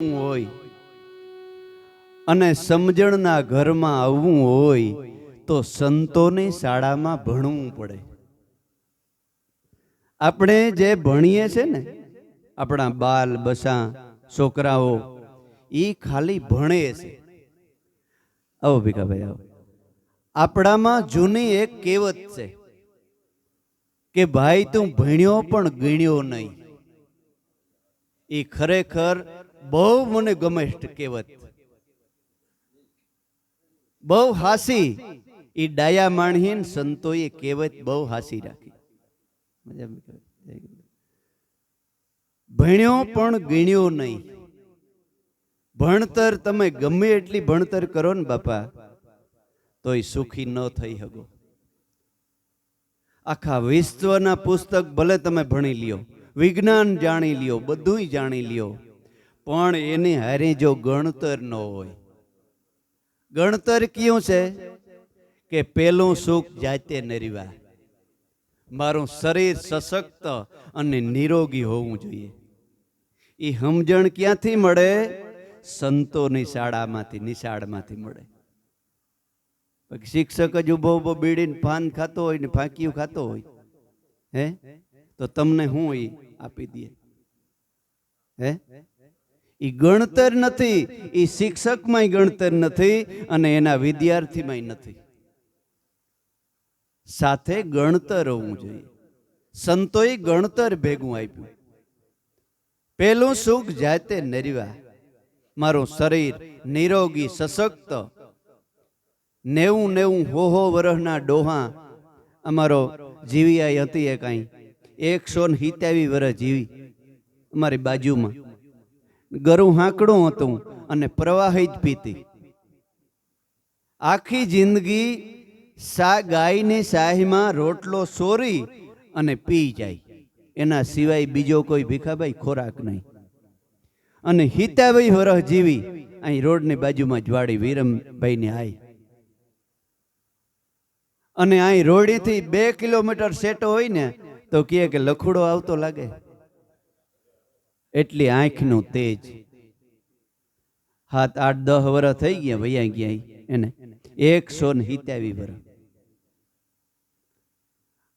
હોય અને સમજણના ઘરમાં આવવું હોય તો સંતોની શાળામાં ભણવું પડે. આપણે જે ભણીએ છે ને, આપણા બાલ બસા છોકરાઓ એ ખાલી ભણે છે. આવો ભીખાભાઈ આવો. આપણામાં જૂની એક કહેવત છે કે ભાઈ તું ભણ્યો પણ ગણ્યો નહીં. એ ખરેખર બહુ મને ગમે છે કહેવત, બહુ હાસી. એ ડાયા માણહીન સંતોએ કહેવત બહુ હાસી રાખી. ભણ્યો પણ ગણ્યો નહીં. ભણતર તમે ગમે એટલી ભણતર કરો ને બાપા, તોય સુખી ન થઈ શકો. આખા વિશ્વના પુસ્તક ભલે તમે ભણી લ્યો, વિજ્ઞાન જાણી લ્યો, બધું જાણી લ્યો, પણ એની હારે જો ગણતર ન હોય. ગણતર કયું છે કે પેલું સુખ જાતે નરીવા. મારું શરીર સશક્ત અને નિરોગી હોવું જોઈએ. એ સમજણ ક્યાંથી મળે? સંતોની શાળામાંથી, નિશાળમાંથી મળે. શિક્ષક જ ઉભો ઉભો બીડીને પાન ખાતો હોય ને ફાંકીયું ખાતો હોય, હે તો તમને હું એ આપી દે? હે એ ગણતર નથી. એ શિક્ષકમાંય ગણતર નથી અને એના વિદ્યાર્થીમાંય નથી. સાથે ગણતર હોવું જોઈએ. સંતોએ ગણતર ભેગું આપ્યું. પેલું સુખ જાતે નરીવા. મારું શરીર નિરોગી સશક્ત. 90 હોહો વર્ષના ડોહા અમારો જીવી હતી. એ કાંઈ 170 વર્ષ જીવી અમારી બાજુમાં. ગરું હાંકડું હતું અને પ્રવાહી જ પીતી. આખી જિંદગી ગાયની શાહીમાં રોટલો સોરી અને પી જાય, એના સિવાય બીજો કોઈ ભીખાભાઈ ખોરાક નહીં. અને 70 વર્ષ જીવી અહીં રોડની બાજુમાં જ્વાળી વીરમભાઈની હાઈ. અને અહીં રોડેથી 2 કિલોમીટર સેટો હોય ને તો કહે કે લખુડો આવતો લાગે. એટલી આંખનું તેજ. 7, 8, 10 વર્ષ થઈ ગયા, વૈયા ગયા એને 170 વર્ષ.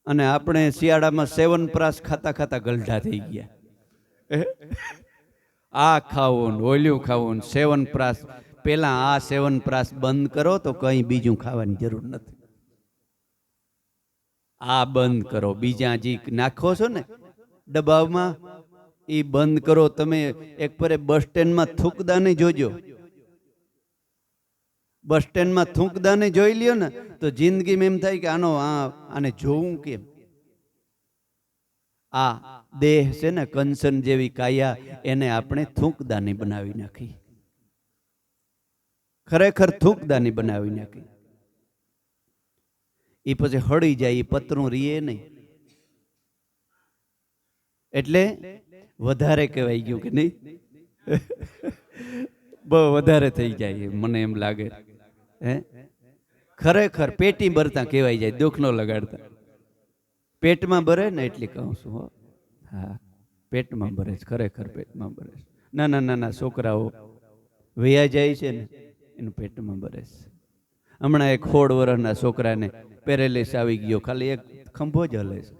અને આપણે શિયાળામાં સેવનપ્રાશ ખાતા ખાતા ગલઢા થઈ ગયા. આ ખાવું ને ઓલ્યું ખાવું ને સેવનપ્રાશ. પેલા આ સેવનપ્રાશ બંધ કરો તો કઈ બીજું ખાવાની જરૂર નથી. આ બંધ કરો, બીજા જે નાખો છો ને ડબ્બામાં એ બંધ કરો. તમે એક પરે બસ સ્ટેન્ડમાં થૂકદાની જોજો. બસ સ્ટેન્ડમાં થૂકદાની જોઈ લ્યો ને તો જિંદગીમાં એમ થાય કે આને જોવું કેમ? આ દેહ છે ને, કંચન જેવી કાયા, એને આપણે થૂકદાની બનાવી નાખી. ખરેખર થૂકદાની બનાવી નાખી. એ પછી હળી જાય, એ પતરું રીએ નહીં. એટલે વધારે કહેવાય ગયું કે નહીં? બહુ વધારે થઈ જાય મને એમ લાગે. હે ખરેખર પેટી ભરતા કહેવાય જાય, દુઃખ ન લગાડતા. પેટમાં ભરે ને એટલે કહું છું. હા, પેટમાં ભરે છે, ખરેખર પેટમાં ભરે છે. નાના નાના છોકરાઓ વૈયા જાય છે ને એનું પેટમાં ભરે છે. હમણાં એક 16 વર્ષના છોકરાને પેરેલિસ આવી ગયો, ખાલી એક ખંભો જ હલે છે.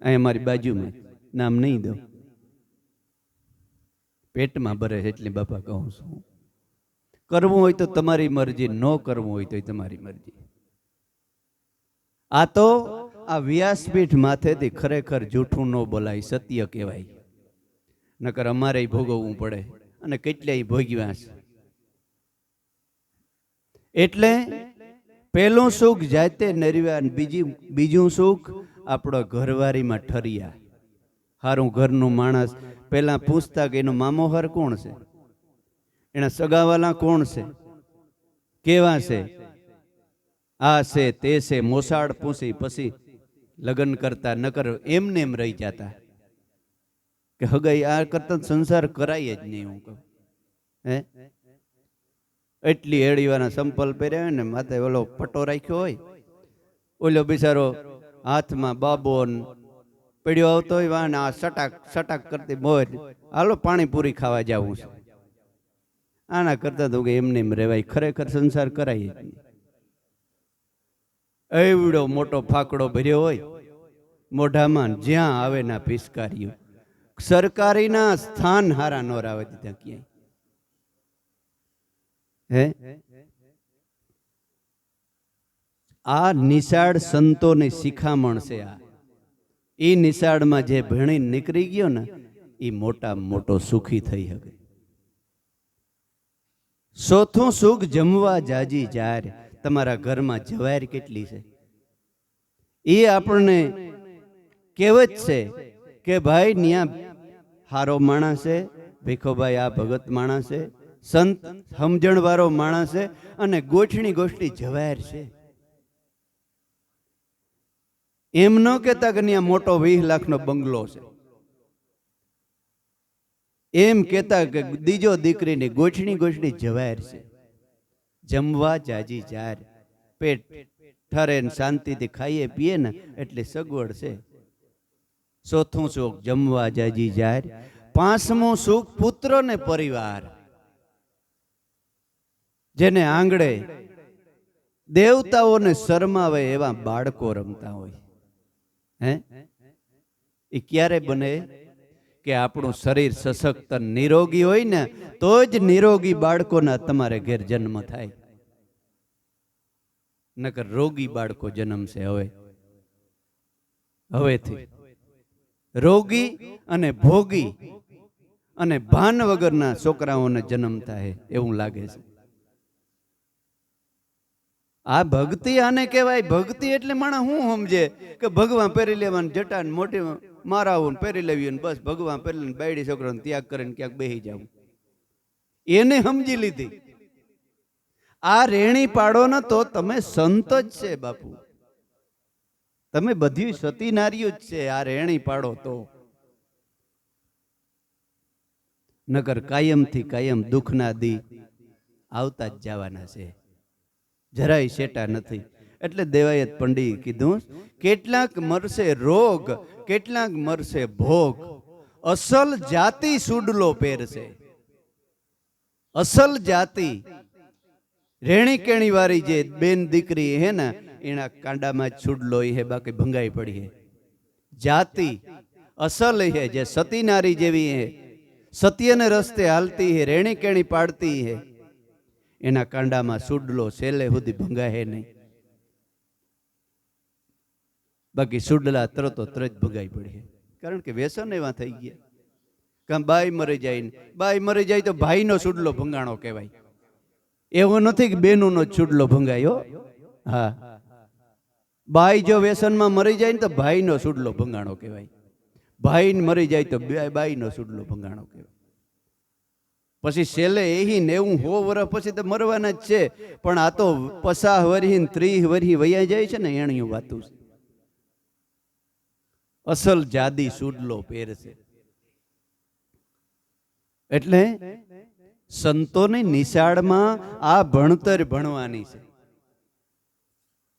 અહીં અમારી બાજુમાં, નામ નહીં દઉં. પેટમાં ભરે છે એટલે બાપા કહું છું. કરવું હોય તો તમારી મરજી, ન કરવું હોય તો તમારી મરજી. આ તો આ વ્યાસપીઠ માથેથી ખરેખર જૂઠું ન બોલાય, સત્ય કહેવાય. નકર અમારે ભોગવવું પડે અને કેટલાય ભોગવ્યા છે. એટલે પેલું સુખ જાતે નરવ્યા, બીજું સુખ આપણો ઘરવારીમાં ઠરિયા. હારું ઘરનું માણસ પેલા પૂછતા કે એનો મામોહર કોણ છે, એના સગાવાલા કોણ છે, કેવા છે, આ છે તે છે, મોસાળ પૂછી પછી લગ્ન કરતા. નકર એમને એમ રહી જતા કે હગાઈ આ કરતા સંસાર કરાય જ નહીં. હું કહું હે એટલી એડીવાના સંપલ પહેર્યા હોય ને, માથે ઓલો પટ્ટો રાખ્યો હોય, ઓલો બિચારો હાથમાં બાબો પીડ્યો આવતો હોય વાન આ સટાક સટાક કરતી મોર હાલો પાણીપુરી ખાવા જવું છે. આના કરતા તો કે એમને એમ રેવાય, ખરેખર સંસાર કરાય. એવડો મોટો ફાકડો ભર્યો હોય મોઢામાં, જ્યાં આવે ના પિસ્કારીઓ. સરકારીના સ્થાન હારા નો રાવે દીધા ક્યાંય. હે આ નિશાળ સંતોની શિખામણ છે. આ એ નિશાળમાં જે ભણી નીકળી ગયો ને એ મોટા મોટો સુખી થઈ શકે. ચોથું સુખ જમવા જાજી જાર. તમારા ઘરમાં જવાર કેટલી છે એ આપણને કહેવત છે કે ભાઈ ન્યા હારો માણસ છે, ભીખોભાઈ આ ભગત માણસ છે, સંત સમજણ વાળો માણસ છે, અને ગોઠણી ગોઠણી જવાર છે. એમ ન કહેતા કે ત્યાં મોટો 20 લાખનો બંગલો છે. એમ કહેતા કે દીજો દીકરીની ગોઠણી ગોઠણી જવાર છે. જમવા જાજી જાર. પેટ ઠરે ને શાંતિથી ખાઈએ પીએ ને એટલે સગવડ છે. ચોથું સુખ જમવા જાજી જાર. પાંચમું સુખ પુત્ર ને પરિવાર. જેને આંગળે દેવતાઓને શરમાવે એવા બાળકો રમતા હોય. હે એ ક્યારે બને કે આપણું શરીર સશક્ત નિરોગી હોય ને તો જ નિરોગી બાળકોના તમારે ઘેર જન્મ થાય. નકર રોગી બાળકો જન્મશે. હવેથી રોગી અને ભોગી અને ભાન વગરના છોકરાઓને જન્મ થાય એવું લાગે છે. આ ભક્તિ આને કહેવાય. ભક્તિ એટલે માણસ શું સમજે કે ભગવાન પહેરી લેવાનું, જટાન મોટી મારાવું પહેરી લેવી, બસ ભગવાન પહેરી લઈને બાયડી છોકરાનો ત્યાગ કરીને ક્યાંક બેસી જવું, એને સમજી લીધી. આ રેણી પાડો ને તો તમે સંત જ છે બાપુ. તમે બધી સતી નારીઓ જ છે. આ રેણી પાડો તો નકર કાયમથી કાયમ દુઃખના દી આવતા જ જવાના છે. જરાય શેટા નથી. એટલે દેવાયત પંડિત કીધું, કેટલાક મરશે રોગ, કેટલાક મરશે ભોગ, અસલ જાતિ સુડલો પહેરશે. અસલ જાતિ રેણી કેણી વાળી જે બેન દીકરી હે ને એના કાંડામાં જ સુડલો હે, બાકી ભંગાઈ પડી હે. જાતિ અસલ હે, જે સતી નારી જેવી હે, સત્યને રસ્તે હાલતી હે, રેણી કેણી પાડતી હે, એના કાંડામાં સુડલો છેલ્લે સુધી ભંગાય નહીં. બાકી સુડલા તરતો તરત ભગાઈ પડી. કારણ કે વ્યસન એવા થઈ ગયા. કાં બાઈ મરી જાય ને, બાઈ મરી જાય તો ભાઈનો સુડલો ભંગાણો કહેવાય. એવું નથી કે બેનોનો સુડલો ભંગાયો. હા, બાઈ જો વ્યસનમાં મરી જાય ને તો ભાઈનો સુડલો ભંગાણો કહેવાય. ભાઈ મરી જાય તો બાઈનો સુડલો ભંગાણો કહેવાય. પછી છેલ્લે એહી 90 વર્ષ પછી તો મરવાના જ છે. પણ આ તો 50 વર્ષ 30 વર્ષ વયા જાય છે ને એણીયું વાતું છે. અસલ જાદી સુડલો પહેરશે. એટલે સંતોની નિશાળમાં આ ભણતર ભણવાની છે.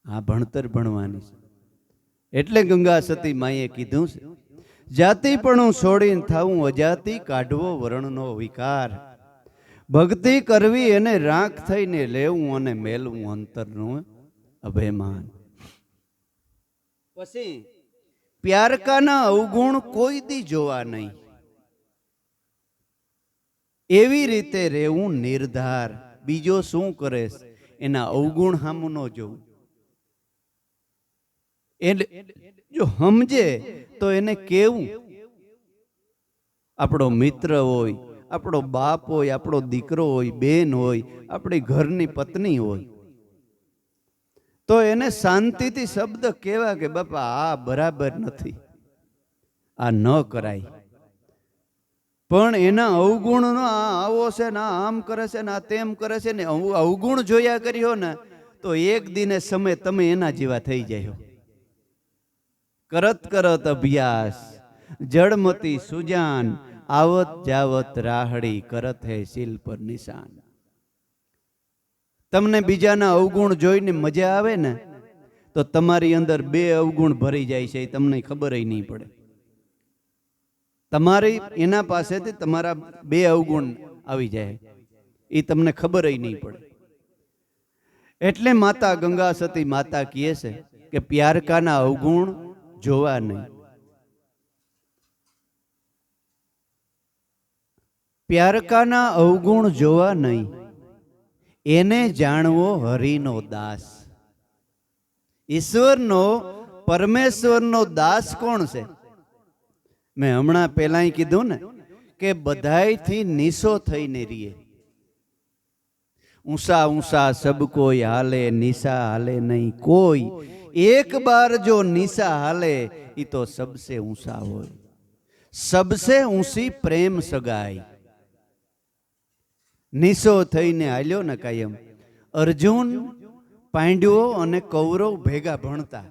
આ ભણતર ભણવાની છે. એટલે ગંગા સતી માએ કીધું છે, જાતિપણું છોડીને થાવું અજાતિ, કાઢવો વર્ણનો વિકાર, ભક્તિ કરવી એને રાખ થઈને લેવું, અને મેલવું અંતરનું અભિમાન. પછી પ્યારકાના અવગુણ કોઈ દી જોવા નહીં, એવી રીતે રહેવું નિર્ધાર. બીજો શું કરે એના અવગુણ સામું ન જોવું. એટલે જો સમજે તો એને કેવું. આપણો મિત્ર હોય, આપણો બાપ હોય, આપણો દીકરો હોય, બેન હોય, આપણી ઘરની પત્ની હોય, તો એને શાંતિથી શબ્દ કહેવા કે બાપા આ બરાબર નથી, આ ન કરાય. પણ એના અવગુણનો આ આવો છે ને, આ આમ કરે છે ને, આ તેમ કરે છે ને, અવગુણ જોયા કર્યો ને તો એક દિને સમય તમે એના જેવા થઈ જાય. કરત કરત અભ્યાસ જળમતી સુજાન, આવત જાવત રાહડી, કરત હે શીલ પર નિશાન. તમને બીજાના અવગુણ જોઈને મજા આવે ને તો તમારી અંદર 2 અવગુણ ભરી જાય છે, તમને ખબર નહીં પડે. તમારી એના પાસેથી તમારા બે અવગુણ આવી જાય, એ તમને ખબર નહીં પડે. એટલે માતા ગંગા સતી માતા કહે છે કે પ્યારકાના અવગુણ જોવા નહીં. પ્યારકાના અવગુણ જોવા નહીં, એને જાણવો હરિનો દાસ. ઈશ્વરનો, પરમેશ્વરનો દાસ કોણ છે? મેં હમણાં પહેલા કીધું ને કે બધાયથી નીસો થઈને રહીએ. ઊંસા ઊંસા સબ કોઈ હાલે, નિશા હાલે નહીં કોઈ. એક બાર જો નિશા હાલે એ તો સબસે ઊંસા હોય. સબસે ઊંસી પ્રેમ સગાઈ. નિશો થઈને હાલ્યો ને કાયમ. અર્જુન, પાંડવો અને કૌરવ ભેગા ભણતા,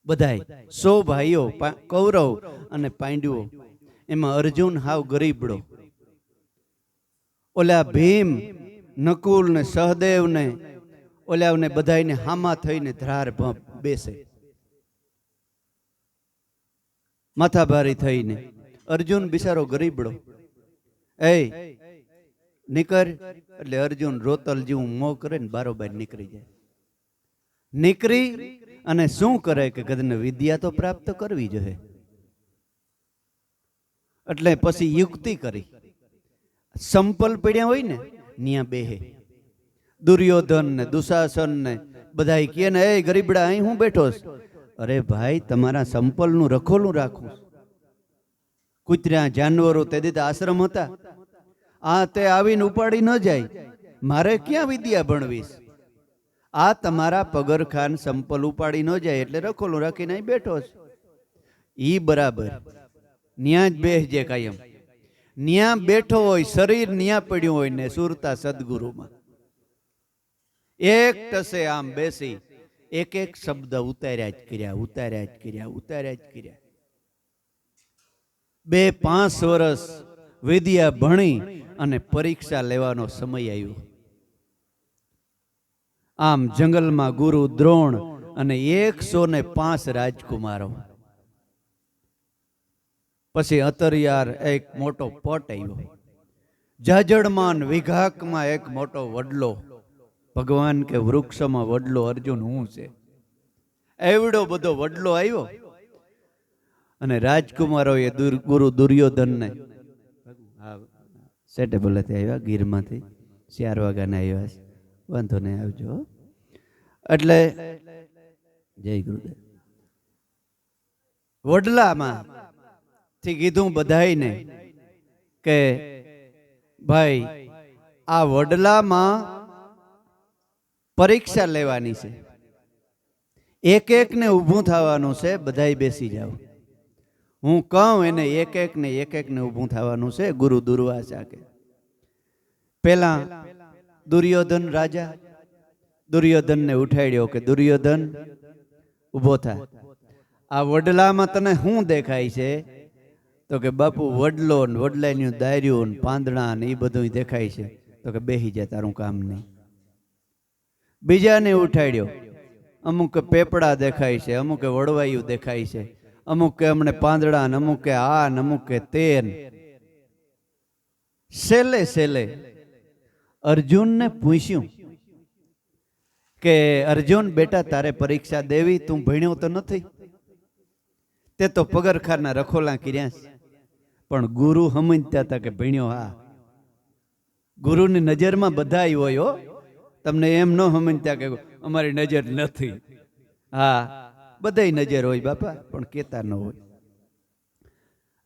બધાય 100 ભાઈઓ, કૌરવ અને પાંડવો. એમાં અર્જુન હાવ ગરીબડો. ઓલા ભીમ, નકુલ ને સહદેવ ને ઓલાને બધાને હામા થઈને ધાર બેસે, માથાભારી થઈને. અર્જુન બિચારો ગરીબડો. એ નીકળ એટલે અર્જુન રોતલ જેવું મોં કરે ને બારોબાર નીકળી જાય. નીકળી અને શું કરે કે ગદને વિદ્યા તો પ્રાપ્ત કરવી જોઈએ. એટલે પછી યુક્તિ કરી. સંપલ પડ્યા હોય ને ન્યા બેહે. દુર્યોધન ને દુશાસન ને બધા કહે ને, એ ગરીબડા અહીં હું બેઠો છું. અરે ભાઈ, તમારા સંપલનું રખોલું રાખું. કૂતર્યા જાનવરો તે દીધા આશ્રમ હતા, આ તે આવીને ઉપાડી ન જાય. મારે ક્યાં વિદ્યા ભણવીશ? આ તમારા પગરખાન સંપલ ઉપાડી ન જાય એટલે રખોલું રાખીને અહીં બેઠો છે. ઈ બરાબર. ન્યા જ બેસજે કાયમ. ન્યા બેઠો હોય, શરીર ન્યા પડ્યું હોય ને સુરતા સદગુરુમાં એક ટસે આમ બેસી એક એક શબ્દ ઉતાર્યા જ કર્યા, ઉતાર્યા જ કર્યા, ઉતાર્યા જ કર્યા. 2-5 વર્ષ વિદ્યા ભણી અને પરીક્ષા લેવાનો સમય આવ્યો. આમ જંગલમાં ગુરુ દ્રોણ અને 105 રાજકુમારો. પછી અતરિયાર એક મોટો પટ આવ્યો. જાજડમાન વિઘાકમાં એક મોટો વડલો. ભગવાન કે વૃક્ષમાં વડલો અર્જુન હું છે. એવડો બધો વડલો આવ્યો અને રાજકુમારોએ ગુરુ દુર્યોધનને સેટે બોલાથી આવ્યા, ગીરમાંથી 4 વાગ્યાના આવ્યા છે, વાંધો નહીં આવજો. એટલે જય ગુરુદેવ. વડલામાં થી કીધું બધાઈને કે ભાઈ આ વડલામાં પરીક્ષા લેવાની છે, એક એક ને ઊભું થવાનું છે, બધાય બેસી જાઓ. હું કહું એને એક એક ને ઊભું થવાનું છે. ગુરુ દુર્વાસા કે પેલા દુર્યોધન રાજા, દુર્યોધનને ઉઠાડ્યો કે દુર્યોધન ઊભો થા. આ વડલામાં તને શું દેખાય છે? તો કે બાપુ વડલો ને વડલાની દાયરીઓ ને પાંદડા ને એ બધું દેખાય છે. તો કે બેહી જાય, તારું કામ નહીં. બીજાને ઉઠાડ્યો. અમુક પેપડા દેખાય છે, અમુક વડવાયું દેખાય છે, અમુક કે અમને પાંદડા ને અમુક કે આ ને અમુક કે તે. છેલ્લે અર્જુનને પૂછ્યું કે અર્જુન બેટા, તારે પરીક્ષા દેવી, તું ભણ્યો તો નથી, તે તો પગરખાના રખોલા કર્યા છે. પણ ગુરુ સમજતા હતા કે ભણ્યો. હા, ગુરુની નજરમાં બધા હોય હો. તમને એમ ન સમજતા કે અમારી નજર નથી. હા, બધાય નજર હોય બાપા, પણ કેતા ન હોય.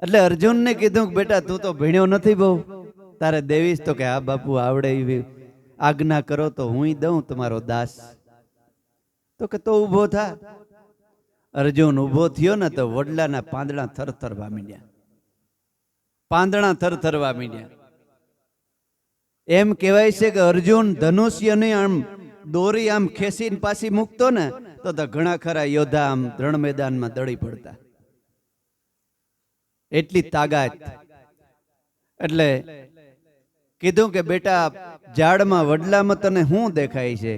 એટલે અર્જુનને કીધું કે બેટા તું તો ભણ્યો નથી બહુ, તારે દેવીશ? તો કે હા બાપુ, આવડે એવી આજ્ઞા કરો તો હું દઉં તમારો દાસ. તો કે તો ઊભો થા. અર્જુન ઊભો થયો ને તો વડલાના પાંદડા થરથરવા માંડ્યા. પાંદડા થરથરવા માંડ્યા. એમ કહેવાય છે કે અર્જુન ધનુષ્યની આમ દોરી આમ ખેંચીને પાછી મૂકતો ને તો ઘણા ખરા યોદ્ધા આમ રણ મેદાનમાં દળી પડતા. એટલી તાકાત. એટલે કીધું કે બેટા ઝાડમાં વડલામાં તને શું દેખાય છે?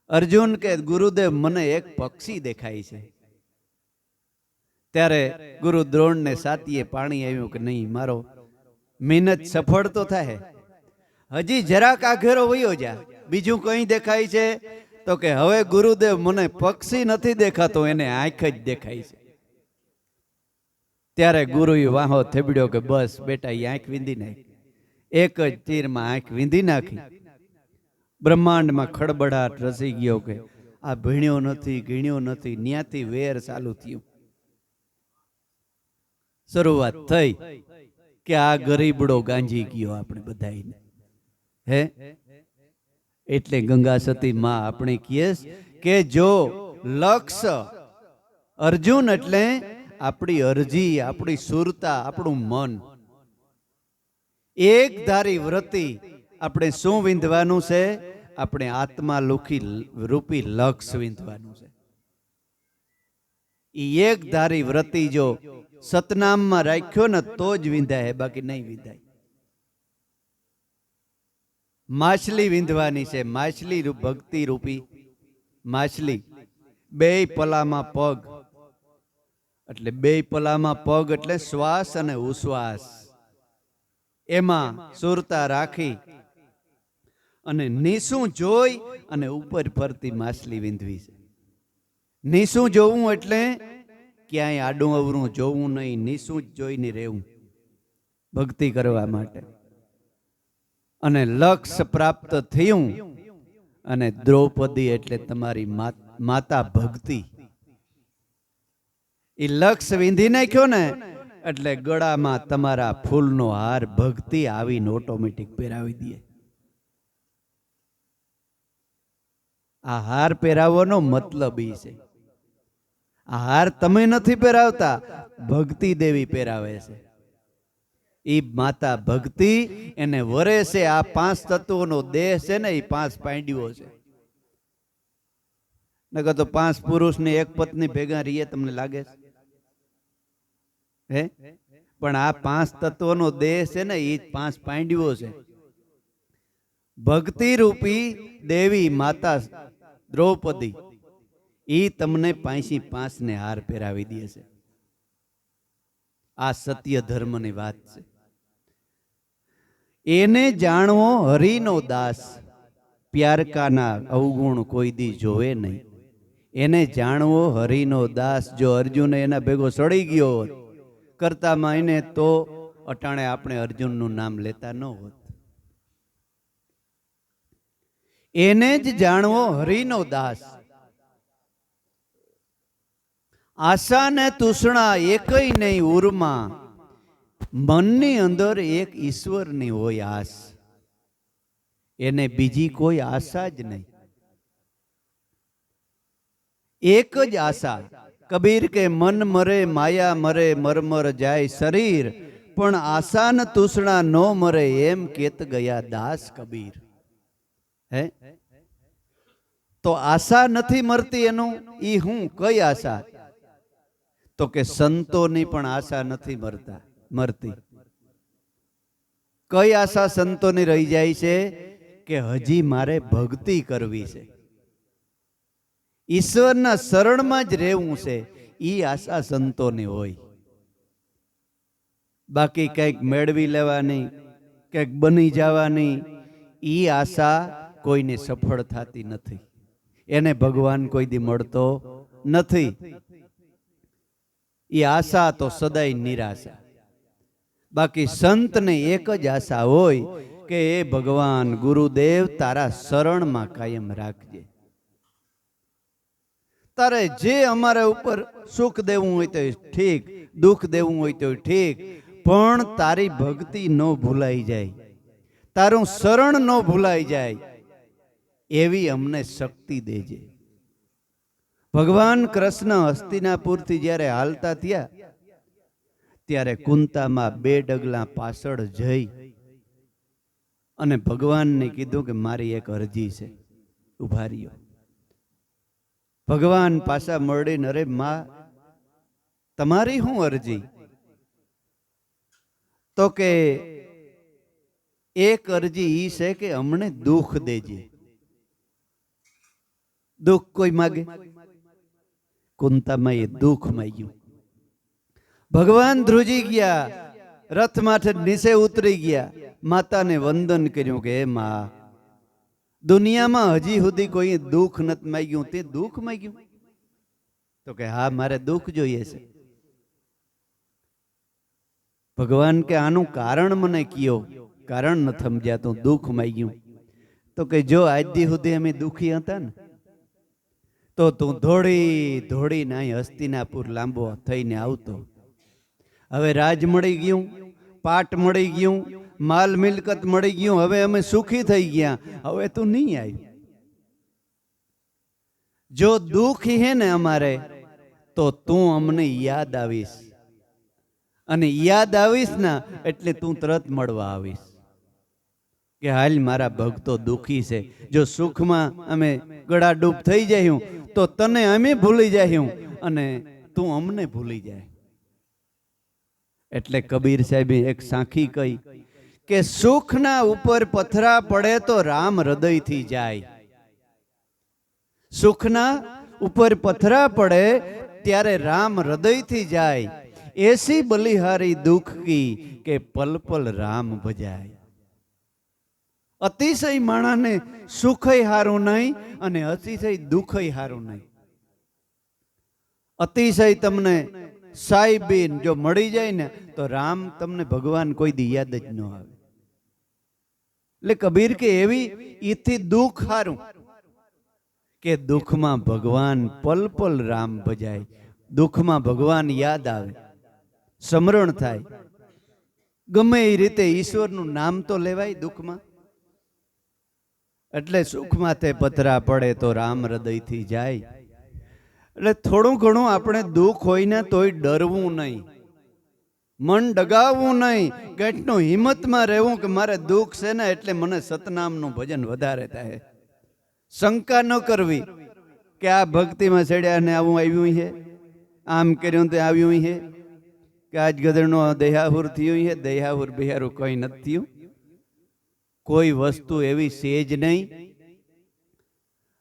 અર્જુન કે ગુરુદેવ મને એક પક્ષી દેખાય છે. ત્યારે ગુરુ દ્રોણને સાતીએ પાણી આવ્યું કે નહીં, મારો મહેનત સફળ તો થાય, હજી જરાક આઘેરો વયો જા, બીજું કઈ દેખાય છે? તો કે હવે ગુરુદેવ મને પક્ષી નથી દેખાતો, એને આંખ જ દેખાય છે. ત્યારે ગુરુએ વાહો થેબડ્યો કે બસ બેટા, એ આંખ વીંધી નાખી. એક જ તીરમાં આંખ વીંધી નાખી. બ્રહ્માંડમાં ખડબડાટ રસી ગયો કે આ ભીણ્યો નથી, ગીણ્યો નથી. ન્યાથી વેર ચાલુ થયું. શરૂઆત થઈ કે આ ગરીબડો ગાંજી ગયો આપણે બધાને. હે એટલે ગંગા સતી માં આપણે કહીએ કે જો લક્ષ્ય અર્જુન એટલે આપણી અરજી, આપણી સુરતા, આપણું મન. એક ધારી વ્રતિ આપણે શું વિંધવાનું છે? આપણે આત્મા રૂપી લક્ષ્ય વિંધવાનું છે. એ એક ધારી વ્રતિ જો સતનામમાં રાખ્યો ને તો જ વિંધાય, બાકી નહીં વિંધાય. માછલી વિંધવાની છે, માછલી ભક્તિ રૂપી માછલી. બે પલામાં પગ, એટલે બે પલામાં પગ એટલે શ્વાસ અને ઉશ્વાસ. એમાં સુરતા રાખી અને નીસું જોઈ અને ઉપર ફરતી માછલી વિંધવી છે. નીસું જોવું એટલે ક્યાંય આડું અવરું જોવું નહીં, નીસું જ જોઈને રહેવું ભક્તિ કરવા માટે. અને લક્ષ્ય પ્રાપ્ત થયું. અને દ્રૌપદી એટલે તમારી માતા ભક્તિ. એ લક્ષ્ય વિંધી નાખ્યો ને એટલે ગળામાં તમારા ફૂલનો હાર ભક્તિ આવીને ઓટોમેટિક પહેરાવી દે. આ હાર પહેરાવવાનો મતલબ એ છે. આ હાર તમે નથી પહેરાવતા, ભક્તિ દેવી પહેરાવે છે. એ માતા ભક્તિ એને વરે છે. આ પાંચ તત્વોનો દેહ છે ને, એ પાંચ પાંડ્યો છે. નકર તો પાંચ પુરુષ ને એક પત્ની ભેગા રહીએ, તમને લાગે છે? હે પણ આ પાંચ તત્વોનો દેહ છે ને, એ પાંચ પાંડ્યો છે. ભક્તિ રૂપી દેવી માતા દ્રૌપદી એ તમને 5 ને હાર પહેરાવી દે છે. આ સત્ય ધર્મની વાત છે. એને જાણવો હરિનો દાસ, પ્યારકાના અવગુણ કોઈ દી જોવે નહીં. એને જાણવો હરિનો દાસ. જો અર્જુન એના ભેગો સડી ગયો હોત કરતામાં એને, તો અટાણે આપણે અર્જુનનું નામ લેતા ન હોત. એને જ જાણવો હરિનો દાસ. આશા ને તૃષ્ણા એકય નહીં ઉરમાં, મનની અંદર એક ઈશ્વરની હોય આસ. એને બીજી કોઈ આશા જ નહીં, એક જ આશા. કબીર કે મન મરે માયા મરે, મરમર જાય શરીર, પણ આશા ને તૃષ્ણા નો મરે, એમ કેત ગયા દાસ કબીર. હે તો આશા નથી મરતી, એનું ઈ હું કઈ આશા? તો કે સંતોની પણ આશા નથી મરતી. કઈ આશા સંતોની રહી જાય છે? કે હજી મારે ભક્તિ કરવી છે, ઈશ્વરના શરણમાં જ રહેવું છે. ઈ આશા સંતોની હોય. બાકી કંઈક મેળવી લેવાની, કંઈક બની જવાની, ઈ આશા કોઈને સફળ થતી નથી. એને ભગવાન કોઈ દી મળતો નથી. એ આશા તો સદાય નિરાશા. બાકી સંતને એક જ આશા હોય કે એ ભગવાન ગુરુદેવ તારા શરણમાં કાયમ રાખજે. તારે જે અમારા ઉપર સુખ દેવું હોય તો ઠીક, દુઃખ દેવું હોય તો ઠીક, પણ તારી ભક્તિ ન ભૂલાઈ જાય, તારું શરણ ન ભૂલાઈ જાય, એવી અમને શક્તિ દેજે. ભગવાન કૃષ્ણ હસ્તિનાપુરથી જ્યારે હાલતા થયા ત્યારે કુંતામાં 2 ડગલા પાછળ જઈ અને ભગવાનને કીધું કે મારી એક અરજી છે, ઉભા રહ્યો. ભગવાન પાછા મળીને, અરે માં તમારી શું અરજી? તો કે એક અરજી ઈ છે કે અમને દુઃખ દેજે. દુઃખ કોઈ માગે? કુંતામાં એ દુઃખ માંગ્યું. ભગવાન ધ્રુજી ગયા, રથ માથે નીચે ઉતરી ગયા, માતાને વંદન કર્યું કે હે માં, દુનિયામાં હજી સુધી કોઈ દુઃખ નથી માંગ્યું, તે દુઃખ માંગ્યું? તો કે હા, મારે દુઃખ જોઈએ છે. ભગવાન કે આનું કારણ મને કયો, કારણ ન સમજ્યા તો દુઃખ માંગ્યું. તો કે જો આજથી સુધી અમે દુઃખી હતા ને, તો તું ધોડી ધોડીને અહીં હસ્તિનાપુર લાંબો થઈને આવતો. હવે રાજ મળી ગયું, પાટ મળી ગયું, માલ મિલકત મળી ગયું, હવે અમે સુખી થઈ ગયા, હવે તું નહીં આવી. જો દુઃખ હે ને અમારે, તો તું અમને યાદ આવીશ, અને યાદ આવીશ ના એટલે તું તરત મળવા આવીશ કે હાલ મારા ભક્તો દુઃખી છે. જો સુખમાં અમે ગળાડૂબ થઈ જયું તો તને અમે ભૂલી જયું અને તું અમને ભૂલી જાય. એટલે કબીર સાહેબે એક સાખી કહી કે સુખના ઉપર પથરા પડે તો રામ હૃદયથી જાય. સુખના ઉપર પથરા પડે ત્યારે રામ હૃદયથી જાય. એસી બલિહારી દુઃખ કી કે પલ પલ રામ ભજાય. અતિશય માણાને સુખય હારું નહીં અને અતિશય દુઃખય હારું નહીં. અતિશય તમને સાઈબીન જો મળી જાય ને તો રામ તમને ભગવાન કોઈ દી યાદ જ ન આવે. એટલે કબીર કે એવી ઈથી દુઃખ હારું કે દુઃખમાં ભગવાન પલ પલ રામ ભજાય. દુઃખમાં ભગવાન યાદ આવે, સ્મરણ થાય. ગમે એ રીતે ઈશ્વરનું નામ તો લેવાય દુઃખમાં. એટલે સુખમાં તે પથરા પડે તો રામ હૃદયથી જાય. એટલે થોડું ઘણું આપણે દુઃખ હોય ને તોય ડરવું નહીં, મન ડગાવવું નહીં, કેટલું હિંમતમાં રહેવું કે મારે દુઃખ છે ને એટલે મને સતનામનું ભજન વધારે થાય. શંકા ન કરવી કે આ ભક્તિમાં ચડ્યા ને આવું આવ્યું છે, આમ કર્યું તે આવ્યું છે, કે આજ ગધેડનો દયાહુર થયું છે. દયાહુર બિહારું કોઈ નથી થયું. કોઈ વસ્તુ એવી સેજ નહીં.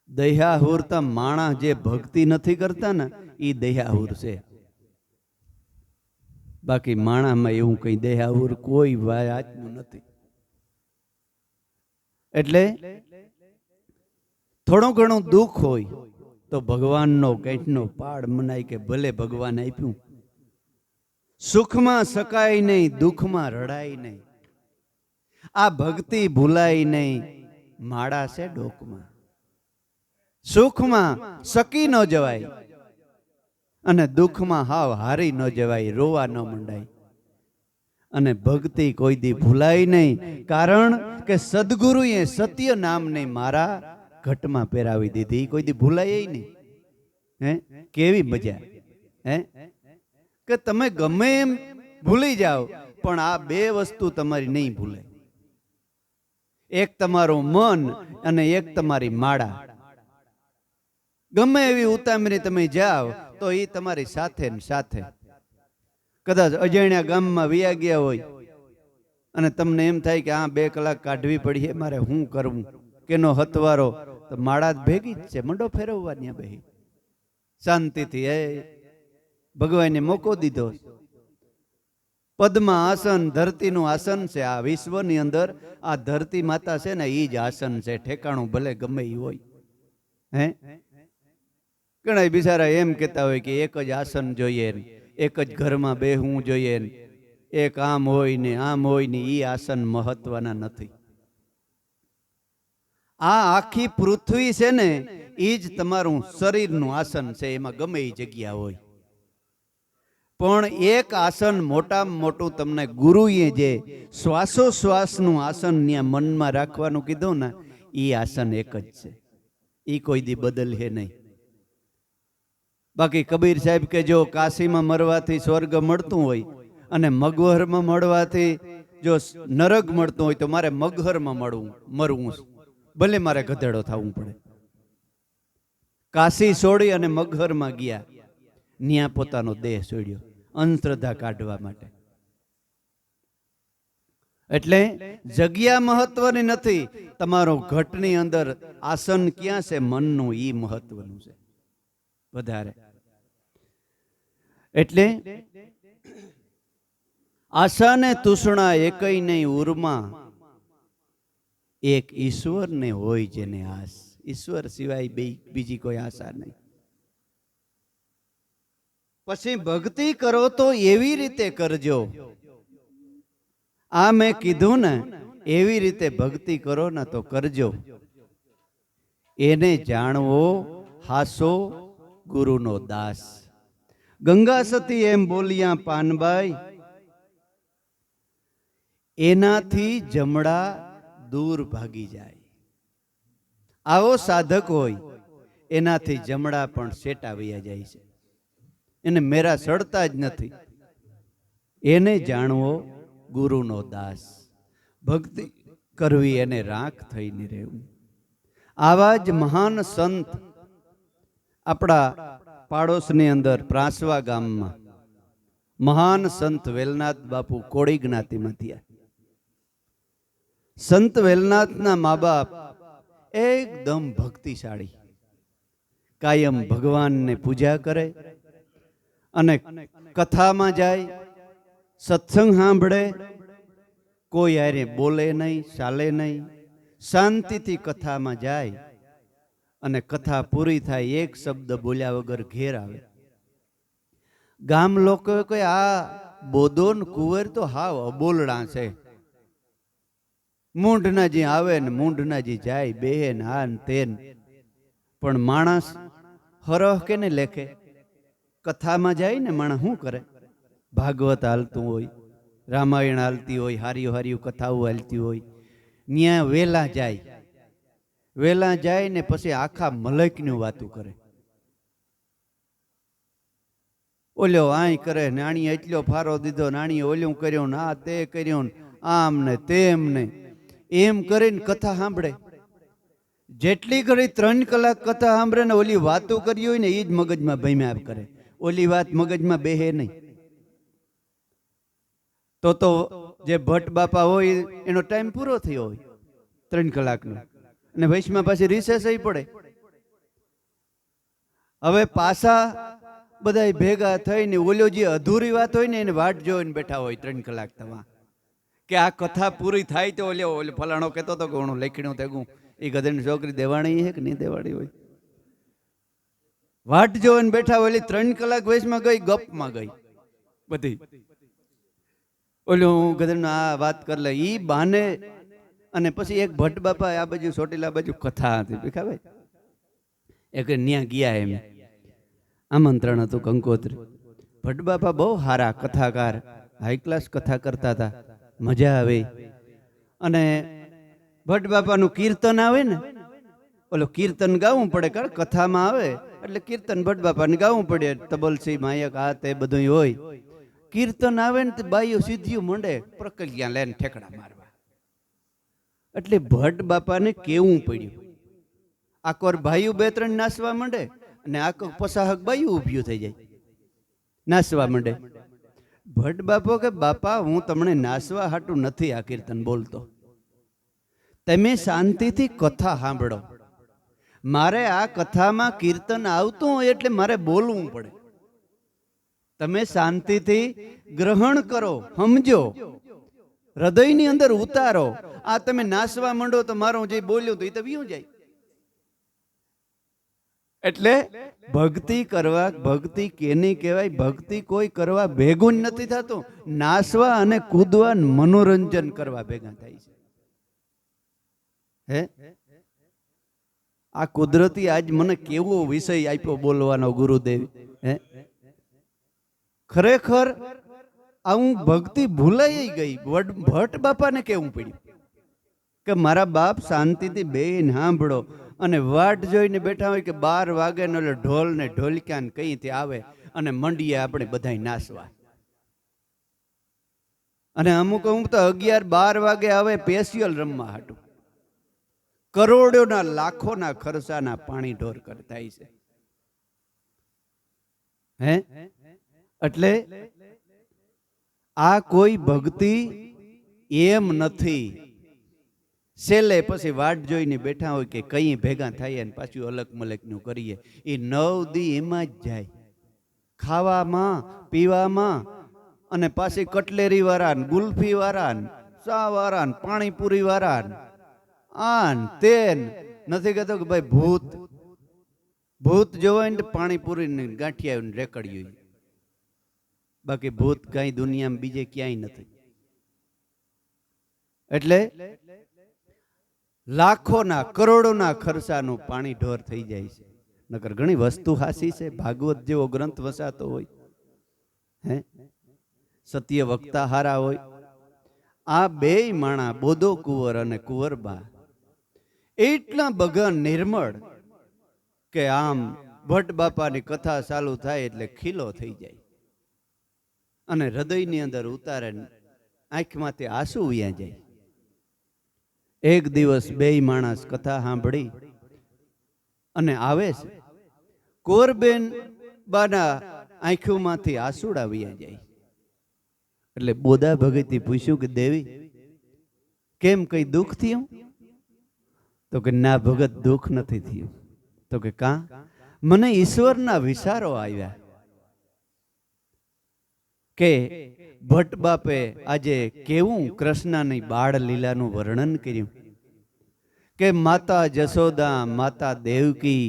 દયાહુર તો માણા જે ભક્તિ નથી કરતા ને એ દયાહુર છે. બાકી માણામાં એવું કઈ દયાહુર કોઈ વાતનું નથી. એટલે થોડું ઘણું દુઃખ હોય તો ભગવાનનો કંઈકનો પાડ મનાય કે ભલે ભગવાન આપ્યું. સુખમાં સકાય નહીં, દુઃખમાં રડાય નહીં. આ ભક્તિ ભૂલાય નહીં, માળા છે ડોકમાં. સુખમાં સકી ન જવાય અને દુઃખમાં હાવ હારી ન જવાય, રોવા ન મંડાય. અને ભક્તિ કોઈ દી ભૂલાય નહીં, કારણ કે સદગુરુએ સત્ય નામને મારા ઘટમાં પહેરાવી દીધી. કોઈ દી ભૂલાય નહીં. હે કેવી મજા હે કે તમે ગમે એમ ભૂલી જાઓ પણ આ બે વસ્તુ તમારી નહીં ભૂલે. એક તમારું મન અને એક તમારી માળા. ગમે એવી ઉતામરી તમે જાઓ તો એ તમારી સાથે ને સાથે. કદાચ અજાણ્યા ગામમાં વિયા ગયા હોય અને તમને એમ થાય કે આ 2 કલાક કાઢવી પડી, મારે શું કરવું, કેનો હતવારો, તો માળા જ ભેગી જ છે, મંડો ફેરવવા ત્યાં બેહી શાંતિથી. એ ભગવાને મોકો દીધો. પદ્મા આસન ધરતીનું આસન છે. આ વિશ્વની અંદર આ ધરતી માતા છે ને એ જ આસન છે. ઠેકાણું ભલે ગમે એ હોય. હે ઘણા બિચારા એમ કહેતા હોય કે એક જ આસન જોઈએ, એક જ ઘરમાં બેહવું જોઈએ, એક આમ હોય ને આમ હોય ને. એ આસન મહત્વના નથી. આ આખી પૃથ્વી છે ને એ જ તમારું શરીરનું આસન છે. એમાં ગમે એ જગ્યા હોય, પણ એક આસન મોટામાં મોટું તમને ગુરુએ જે શ્વાસોશ્વાસનું આસન ત્યાં મનમાં રાખવાનું કીધું ને એ આસન એક જ છે. એ કોઈ દી બદલે નહીં. બાકી કબીર સાહેબ કે જો કાશીમાં મરવાથી સ્વર્ગ મળતું હોય અને મગહરમાં મળવાથી જો નરક મળતું હોય તો મારે મગહરમાં મરવું, ભલે મારે ગધેડો થવું પડે. કાશી છોડી અને મગહરમાં ગયા, ન્યા પોતાનો દેહ છોડ્યો અંધશ્રદ્ધા કાઢવા માટે. એટલે જગ્યા મહત્વની નથી, તમારો ઘટની અંદર આસન ક્યાં છે મનનું, ઈ મહત્વનું છે વધારે. એટલે આશા ને તૃષ્ણા એકય નહીં ઉરમાં, એક ઈશ્વરને હોય જેને આસ. ઈશ્વર સિવાય બીજી કોઈ આશા નહીં. પછી ભક્તિ કરો તો એવી રીતે કરજો. આ મેં કીધું ને એવી રીતે ભક્તિ કરો ને તો કરજો. એને જાણવો હાસો ગુરુનો દાસ. ગંગા સતી એમ બોલ્યા પાનબાઈ, એનાથી જમડા દૂર ભાગી જાય. આવો સાધક હોય એનાથી જમડા પણ સેટા વયા જાય છે, એને મેરા સડતા જ નથી. એને જાણવો ગુરુનો દાસ. ભક્તિ કરવી એને રાખ થઈને રહેવું. આવા જ મહાન સંત આપણા પાડોશની અંદર પ્રાસવા ગામમાં મહાન સંત વેલનાથ બાપુ કોળી જ્ઞાતિમાં થયા. સંત વેલનાથના મા બાપ એકદમ ભક્તિશાળી, કાયમ ભગવાનને પૂજા કરે અને કથામાં જાય, સત્સંગ સાંભળે, કોઈ હારે બોલે નહીં, ચાલે નહીં, શાંતિથી કથામાં જાય અને કથા પૂરી થાય એક શબ્દ બોલ્યા વગર ઘેર આવે. ગામ લોકો કહે આ બોદોન કુંવર તો હાવ અબોલડા છે, મૂંઢનાજી આવે ને મૂંઢનાજી જાય, બેહે ને આ ને તેન. પણ માણસ હરહ કે ને લેખે, કથામાં જાય ને માણસ શું કરે? ભાગવત હાલતું હોય, રામાયણ હાલતી હોય, હારી હારી કથાઓ હાલતી હોય, ત્યાં વેલા જાય. વેલા જાય ને પછી આખા મલકની વાતું કરે. ઓલ્યો આય કરે, નાણીએ એટલો ફારો દીધો, નાણીએ ઓલું કર્યો ને આ તે કર્યો ને આમ ને તેમ ને એમ કરીને કથા સાંભળે. જેટલી ઘડી 3 કલાક કથા સાંભળે ને ઓલી વાતું કરી હોય ને એ જ મગજમાં ભમ્યા કરે, ઓલી વાત મગજમાં બેહે નહીં. તો જે ભટ્ટ બાપા હોય એનો ટાઈમ પૂરો થયો હોય 3 કલાકનો, અને વૈશમાં પાછી રિસેસ પડે. હવે પાછા બધા ભેગા થઈને ઓલો જે અધૂરી વાત હોય ને એને વાટ જોઈને બેઠા હોય 3 કલાક તમા, કે આ કથા પૂરી થાય તો ઓલો ફલાણો કહેતો હતો કે હું લેખીણું થયું, એ ગધેડની છોકરી દેવાણી છે કે નહીં દેવાણી હોય, વાટ જોઈને બેઠા. ઓલી 3 કલાક વૈશમાં ગઈ, ગપમાં ગઈ બધી. ઓલું ગધેડનું આ વાત કરી લે ઈ બાને. અને પછી એક ભટ્ટ બાપા આ બાજુ ચોટીલા બાજુ કથા હતી દેખાવે, એક ન્યા ગયા, એમ આમંત્રણ હતું કંકોત્રી. ભટ્ટ બાપા બહુ સારા કથાકાર, હાઈ ક્લાસ કથા કરતા હતા, મજા આવે. અને ભટ્ટ બાપાનું કીર્તન આવે ને, ઓલો કીર્તન ગાવું પડે, કારણ કથામાં આવે એટલે કીર્તન ભટ્ટ બાપાને ગાવું પડે, તબલસી માયક આ તે બધું હોય. કીર્તન આવે ને બાઈઓ સીધ્યું મંડે પ્રકલ્યા લઈને ઠેકડા મારવા. એટલે ભટ્ટ બાપાને કેવું પડ્યું. આકોર ભાઈઓ 2-3 નાસવા માંડે અને આખો પસાહક બાયું ઊભ્યું થઈ જાય, નાસવા માંડે. ભટ્ટ બાપો કે બાપા હું તમને નાસવા હાટું નથી આ કીર્તન બોલતો, તમે શાંતિથી કથા સાંભળો. મારે આ કથામાં કીર્તન આવતું હોય એટલે મારે બોલવું પડે. તમે શાંતિથી ગ્રહણ કરો, સમજો, હૃદયની અંદર ઉતારો. આ તમે નાસવા માંડો તો મારું જે બોલ્યું તો એ તો વિયું જાય. એટલે ભક્તિ કરવા, ભક્તિ કેની કહેવાય? ભક્તિ કોઈ કરવા ભેગું જ નથી થતું, નાસવા અને કૂદવા મનોરંજન કરવા ભેગા થાય છે. હે આ કુદરતી આજ મને કેવો વિષય આપ્યો બોલવાનો ગુરુદેવ. હે ખરેખર આવું ભક્તિ ભૂલાઈ ગઈ. ભટ્ટ બાપાને કેવું પડ્યું કે મારા બાપ શાંતિથી બેન સાંભળો, અને વાટ જોઈને બેઠા હોય કે 12 વાગે ને ઢોલ ને ઢોલક્યા ને કઈથી આવે અને મંડીએ આપણે બધાય નાસવા. અને અમુક તો 11-12 વાગે આવે પેશિયલ રમવા હાટું. કરોડોના લાખોના ખર્ચાના પાણી ઢોર કરતા છે. હે એટલે આ કોઈ ભક્તિ એમ નથી. છેલ્લે પછી વાટ જોઈને બેઠા હોય કે કઈ ભેગા થાય ને પાછું અલગ મલકનું કરીએ. એ 9 દી એમાં જ જાય, ખાવામાં પીવામાં અને પાછી કટલેરી વાળા, ગુલ્ફી વાળા, ચા વાળા, પાણીપુરી વાળા, આન તેન. નથી કહેતો કે ભાઈ ભૂત ભૂત જોવાય ને પાણીપુરી ને ગાંઠિયા રેકડ્યું, બાકી ભૂત કઈ દુનિયામાં બીજે ક્યાંય નથી. એટલે લાખોના કરોડોના ખર્ચાનું પાણી ઢોર થઈ જાય છે. નકર ઘણી વસ્તુ હાસી છે. ભાગવત જેવો ગ્રંથ વસાતો હોય, હે સત્ય વક્તા હારા હોય. આ બેય માણા બોધો કુંવર અને કુંવરબા એટલા બગન નિર્મળ કે આમ ભટ્ટ બાપાની કથા ચાલુ થાય એટલે ખીલો થઈ જાય અને હૃદયની અંદર ઉતારે, આંખમાંથી આંસુ વયા જાય. એક દિવસ બેય માણસ કથા સાંભળી અને આવે છે, કુંવરબેન બાના આંખોમાંથી આંસુડા વયા જાય. એટલે બોધા ભગતે પૂછ્યું કે દેવી કેમ, કઈ દુઃખ થયું? તો કે ના ભગત, દુઃખ નથી થયું. તો કે કા? મને ઈશ્વરના વિચારો આવ્યા કે ભટ્ટ બાપે આજે કેવું કૃષ્ણની બાળ લીલાનું વર્ણન કર્યું કે માતા જશોદા, માતા દેવકી,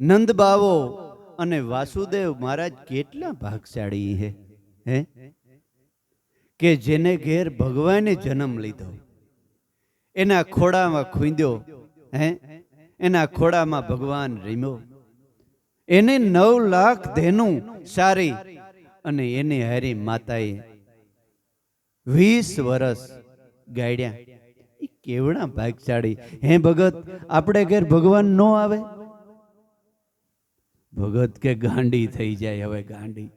નંદ બાવો અને વાસુદેવ મહારાજ કેટલા ભાગશાળી હે કે જેને ઘેર ભગવાને જન્મ લીધો, એના ખોડામાં ખૂંદ્યો, એના ખોડામાં ભગવાન રીમ્યો, એને 9 લાખ ધેનું સારી અને એને હારી માતાએ 20 વર્ષ ગાડ્યા. એ કેવડા ભાગશાળી હે ભગત! આપણે ઘેર ભગવાન નો આવે? ભગત કે ગાંડી થઈ જાય. હવે ગાંડી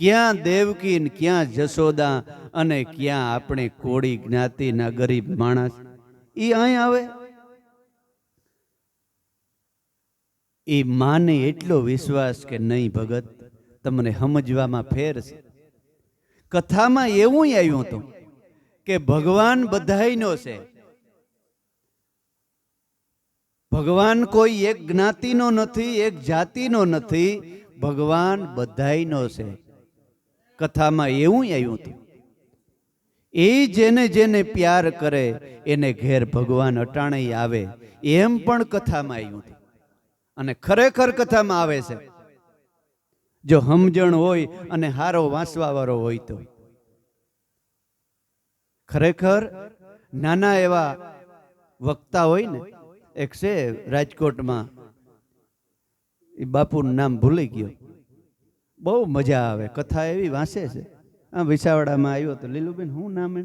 ક્યાં દેવકી ને ક્યાં જશોદા અને ક્યાં આપણે કોળી જ્ઞાતિના ગરીબ માણસ, ઈ અહીં આવે? એ માને એટલો વિશ્વાસ કે નહીં ભગત, તમને સમજવામાં ફેર છે. કથામાં એવું આવ્યું હતું કે ભગવાન બધાયનો છે. ભગવાન કોઈ એક જ્ઞાતિનો નથી, એક જાતિનો નથી, ભગવાન બધાયનો છે. કથામાં એવું આવ્યું હતું. એ જેને જેને પ્યાર કરે એને ઘેર ભગવાન અટાણે આવે, એમ પણ કથામાં આવ્યું હતું. અને ખરેખર કથામાં આવે છે, જો સમજણ હોય અને હારો વાંચવા વાળો હોય તો. ખરેખર નાના એવા વક્તા હોય ને, એક છે રાજકોટમાં, એ બાપુનું નામ ભૂલી ગયો, બહુ મજા આવે, કથા એવી વાંચે છે. આ વિસાવડામાં આવ્યો તો લીલુબેન, શું નામ એ?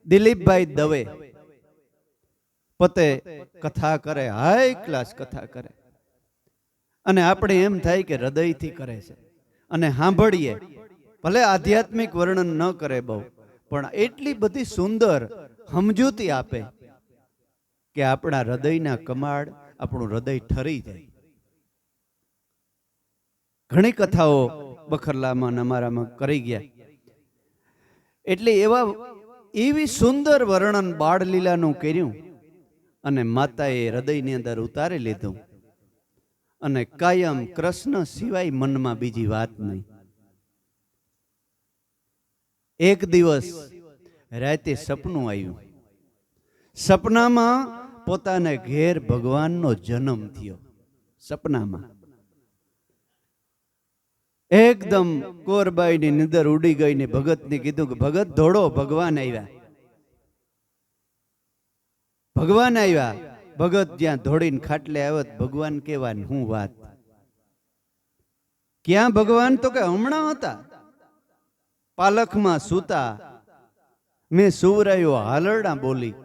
દિલીપભાઈ દવે. પોતે કથા કરે, હાઈ ક્લાસ કથા કરે, અને આપણે એમ થાય કે હૃદયથી કરે છે. અને સાંભળીએ, ભલે આધ્યાત્મિક વર્ણન ન કરે બહુ, પણ એટલી બધી સુંદર સમજૂતી આપે કે આપણા હૃદયના કમાડ, આપણું હૃદય ઠરી જાય. ઘણી કથાઓ બખરલામાં અમારામાં કરી ગયા. એટલે એવી સુંદર વર્ણન બાળલીલાનું કર્યું અને માતાએ હૃદયની અંદર ઉતારી લીધું. અને કાયમ કૃષ્ણ સિવાય મનમાં બીજી વાત નહીં. એક દિવસ રાતે સપનું આવ્યું. સપનામાં પોતાને ઘેર ભગવાનનો જન્મ થયો. સપનામાં એકદમ કોરબાઈની નિંદર ઉડી ગઈ ને ભગતને કીધું કે ભગત દોડો, ભગવાન આવ્યા. ભગવાન આવ્યા. ભગત જ્યાં દોડીને ખાટલે આવ્યો, ભગવાન કેવા, હું વાત. ક્યાં ભગવાન? તો કે હમણાં હતા પાલખમાં સૂતા, મેં સુવરાયો હાલરડા બોલી.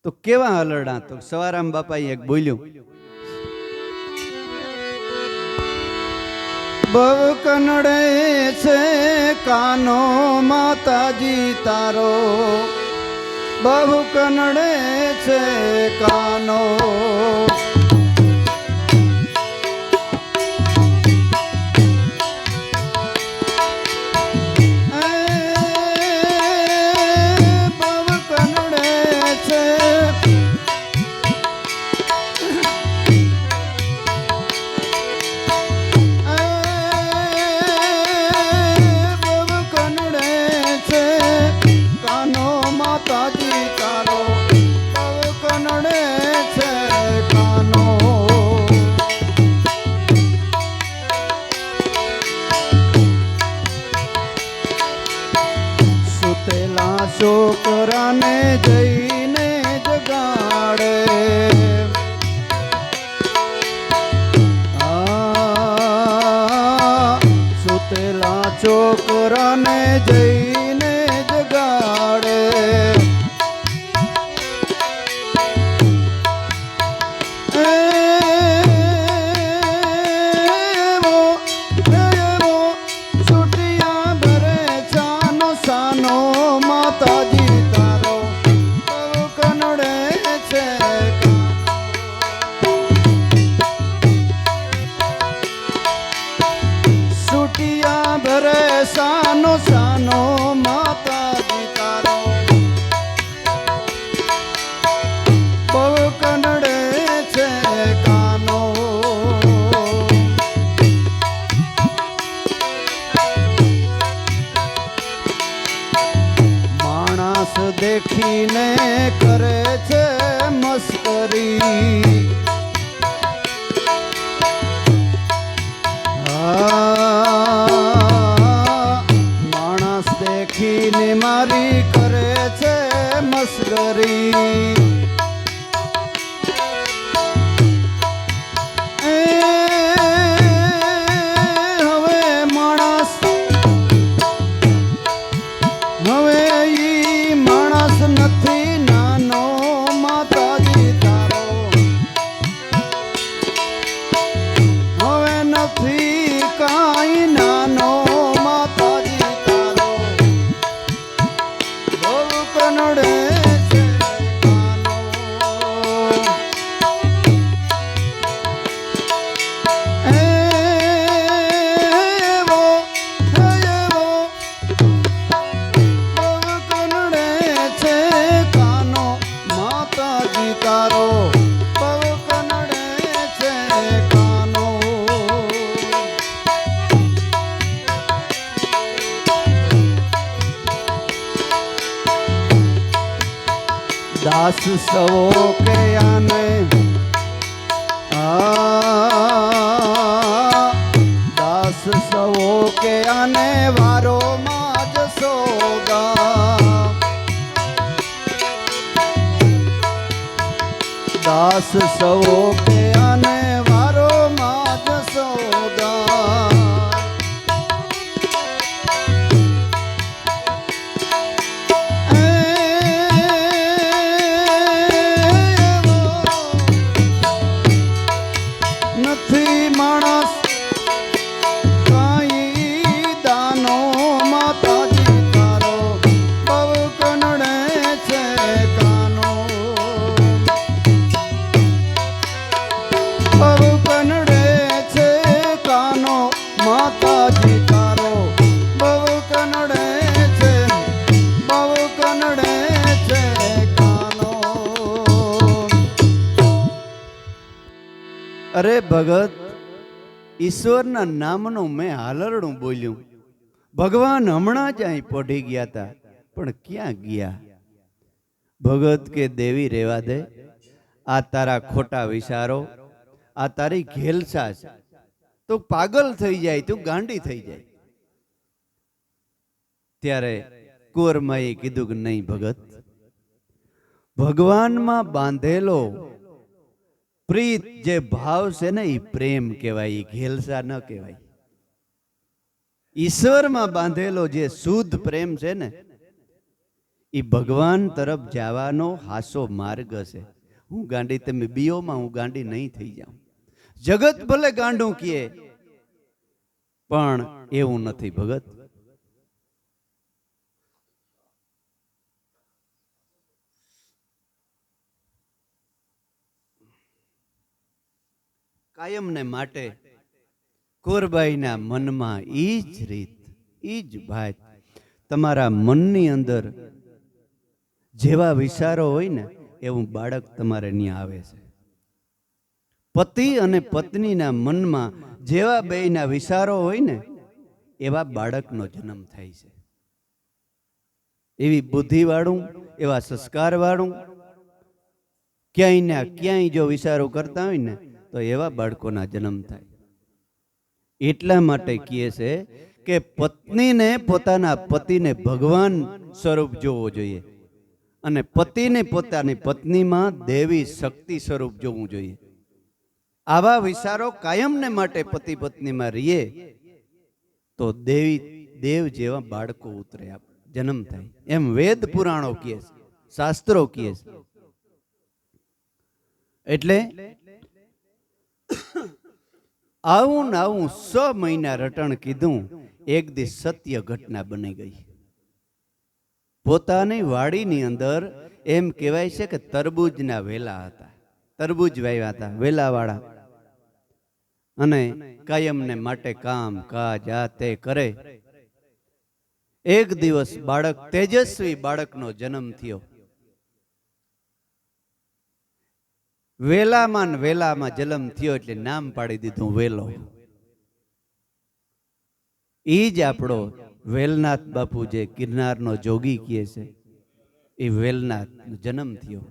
તો કેવા હાલરડા? તો સવારામ બાપાએ એક બોલ્યું, ભવ કનડે છે કાનો માતાજી તારો, બહુ કનડે છે કાનો. સુતેલા છોકરાને જઈને જગાડે. સુતેલા છોકરાને જઈને જગાડે. માતાજી તારો બહુ કનડે છે. સુટિયા ભરે સાનો સાનો માતાજી તારો બહુ કનડે છે કાનો. દેખીને કરે છે મસ્કરી. માણસ દેખીને મારી કરે છે મસ્કરી. હવે માણસ નથી નાનો માતાજી તારો હવે નથી કાંઈ નાનો માતાજી તારો બહુ કનડે છે કાનો. તારો બહુ કનડે છે કાનો. દાસ સવો કે આને દાસ સવો કે આને વારો માં જ સોગા. દાસ સવો કે આને વારો માં જ સોગા. નથી માણસ કાંઈ દાનો માતાજી તારો બહુ કનડે છે કાનો. બહુ કનડે છે કાનો માતાજી તારો બહુ કનડે છે બહુ કનડે છે કાનો. અરે ભગત, ઈશ્વરના નામનું મેં હાલરડું બોલ્યું. ભગવાન હમણાં જ અહીં પઢી ગયા હતા, પણ ક્યાં ગયા? ભગત કે દેવી રેવા દે, આ તારા ખોટા વિચારો, આ તારી ઘેલસા છે. તું પાગલ થઈ જાય, તું ગાંડી થઈ જાય. ત્યારે કુંવરમાએ કીધું કે નહીં ભગત, ભગવાનમાં બાંધેલો પ્રીત જે ભાવ છે ને એ પ્રેમ કહેવાય, એ ઘેલસા ન કહેવાય. ઈશ્વરમાં બાંધેલો જે શુદ્ધ પ્રેમ છે ને એ ભગવાન તરફ જવાનો હાસો માર્ગ છે. હું ગાંડી, તમે બીઓમાં હું ગાંડી નહીં થઈ જાઉં. જગત ભલે ગાંડું કહે, પણ એવું નથી ભગત. કાયમને માટે કુંવરબાઈના મનમાં ઈ જ રીત, ઈ જ ભાત. તમારા મનની અંદર જેવા વિચારો હોય ને એવું બાળક તમારે ત્યાં આવે છે. પતિ અને પત્નીના મનમાં જેવા બેયના વિચારો હોય ને એવા બાળકનો જન્મ થાય છે. એવી બુદ્ધિવાળું, એવા સંસ્કારવાળું, ક્યાંય ને ક્યાંય જો વિચારો કરતા હોય ને તો એવા બાળકોના જન્મ થાય. એટલા માટે કહે છે કે પત્નીને પોતાના પતિને ભગવાન સ્વરૂપ જોવો જોઈએ અને પતિને પોતાની પત્નીમાં દેવી શક્તિ સ્વરૂપ જોવું જોઈએ. આવા વિચારો કાયમને માટે પતિ પત્નીમાં રહીએ તો દેવ જેવા બાળકો ઉતરે, જન્મ થાય. એમ વેદ પુરાણો કહે છે, શાસ્ત્રો કહે છે. એટલે આવું ને આવું 6 મહિના રટણ કીધું. એક દિવસ સત્ય ઘટના બની ગઈ. પોતાની વાડીની અંદર એમ કહેવાય છે કે તરબૂજના વેલા હતા, તરબૂજ વાવ્યા હતા, વેલાવાળા. અને કાયમને માટે કામ કાજ આ તે કરે. એક દિવસ બાળક, તેજસ્વી બાળકનો જન્મ થયો. વેલામાં જન્મ થયો એટલે નામ પાડી દીધું વેલો. એ જ આપણો વેલનાથ બાપુ જે ગિરનારનો જોગી કહે છે, એ વેલનાથ જન્મ થયો.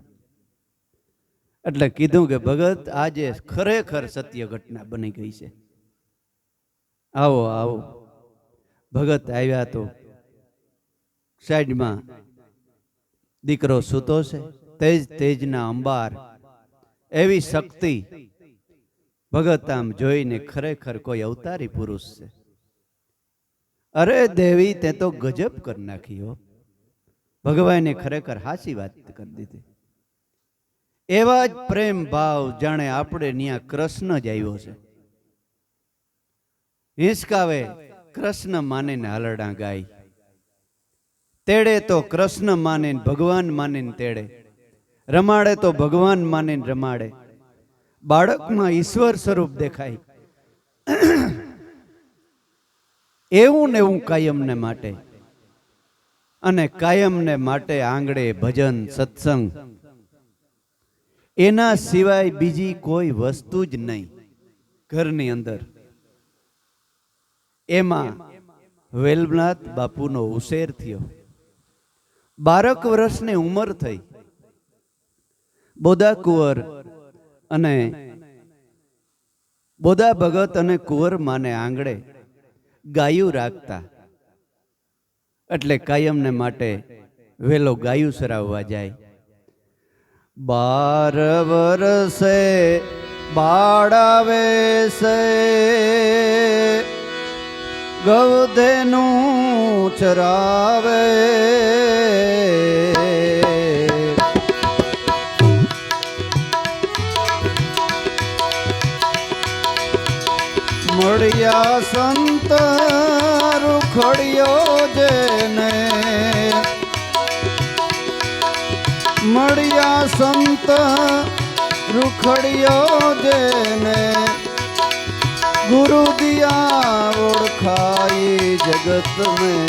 એટલે કીધું કે ભગત આજે ખરેખર સત્ય ઘટના બની ગઈ છે, આવો આવો. ભગત આવ્યા તો સાઈડમાં દીકરો સૂતો છે, તેજ તેજના અંબાર, એવી શક્તિ. ભગત આમ જોઈને ખરેખર કોઈ અવતારી પુરુષ છે. અરે દેવી, તે તો ગજબ કરી નાખી હો. ભગવાને ખરેખર હાચી વાત કરી દીધી. એવા જ પ્રેમ ભાવ જાણે આપણે ત્યાં કૃષ્ણ જ આવ્યો છે. હિંચકાવે કૃષ્ણ માનીને હાલડા ગાય, તેડે તો કૃષ્ણ માનીને ભગવાન માનીને તેડે, રમાડે તો ભગવાન માનીને રમાડે. બાળકમાં ઈશ્વર સ્વરૂપ દેખાય. એવું ને એવું કાયમને માટે. અને કાયમને માટે આંગળે ભજન સત્સંગ, એના સિવાય બીજી કોઈ વસ્તુ જ નહીં ઘરની અંદર. એમાં વેલનાથ બાપુનો ઉછેર થયો. 12 વર્ષની ઉંમર થઈ. બોધા કુંવર અને બોધા ભગત અને કુંવર માને આંગળે ગાયું રાખતા. એટલે કાયમને માટે વેલો ગાયું સરાવવા જાય. 12 વર્ષે બાળાવે છે, ગવધેનું ચરાવે. મળ્યા સંત રૂખડ્યો જેને, મળ્યા સંત રૂખડ્યો જેને, ગુરુ દિયા ઓળખાઈ જગત में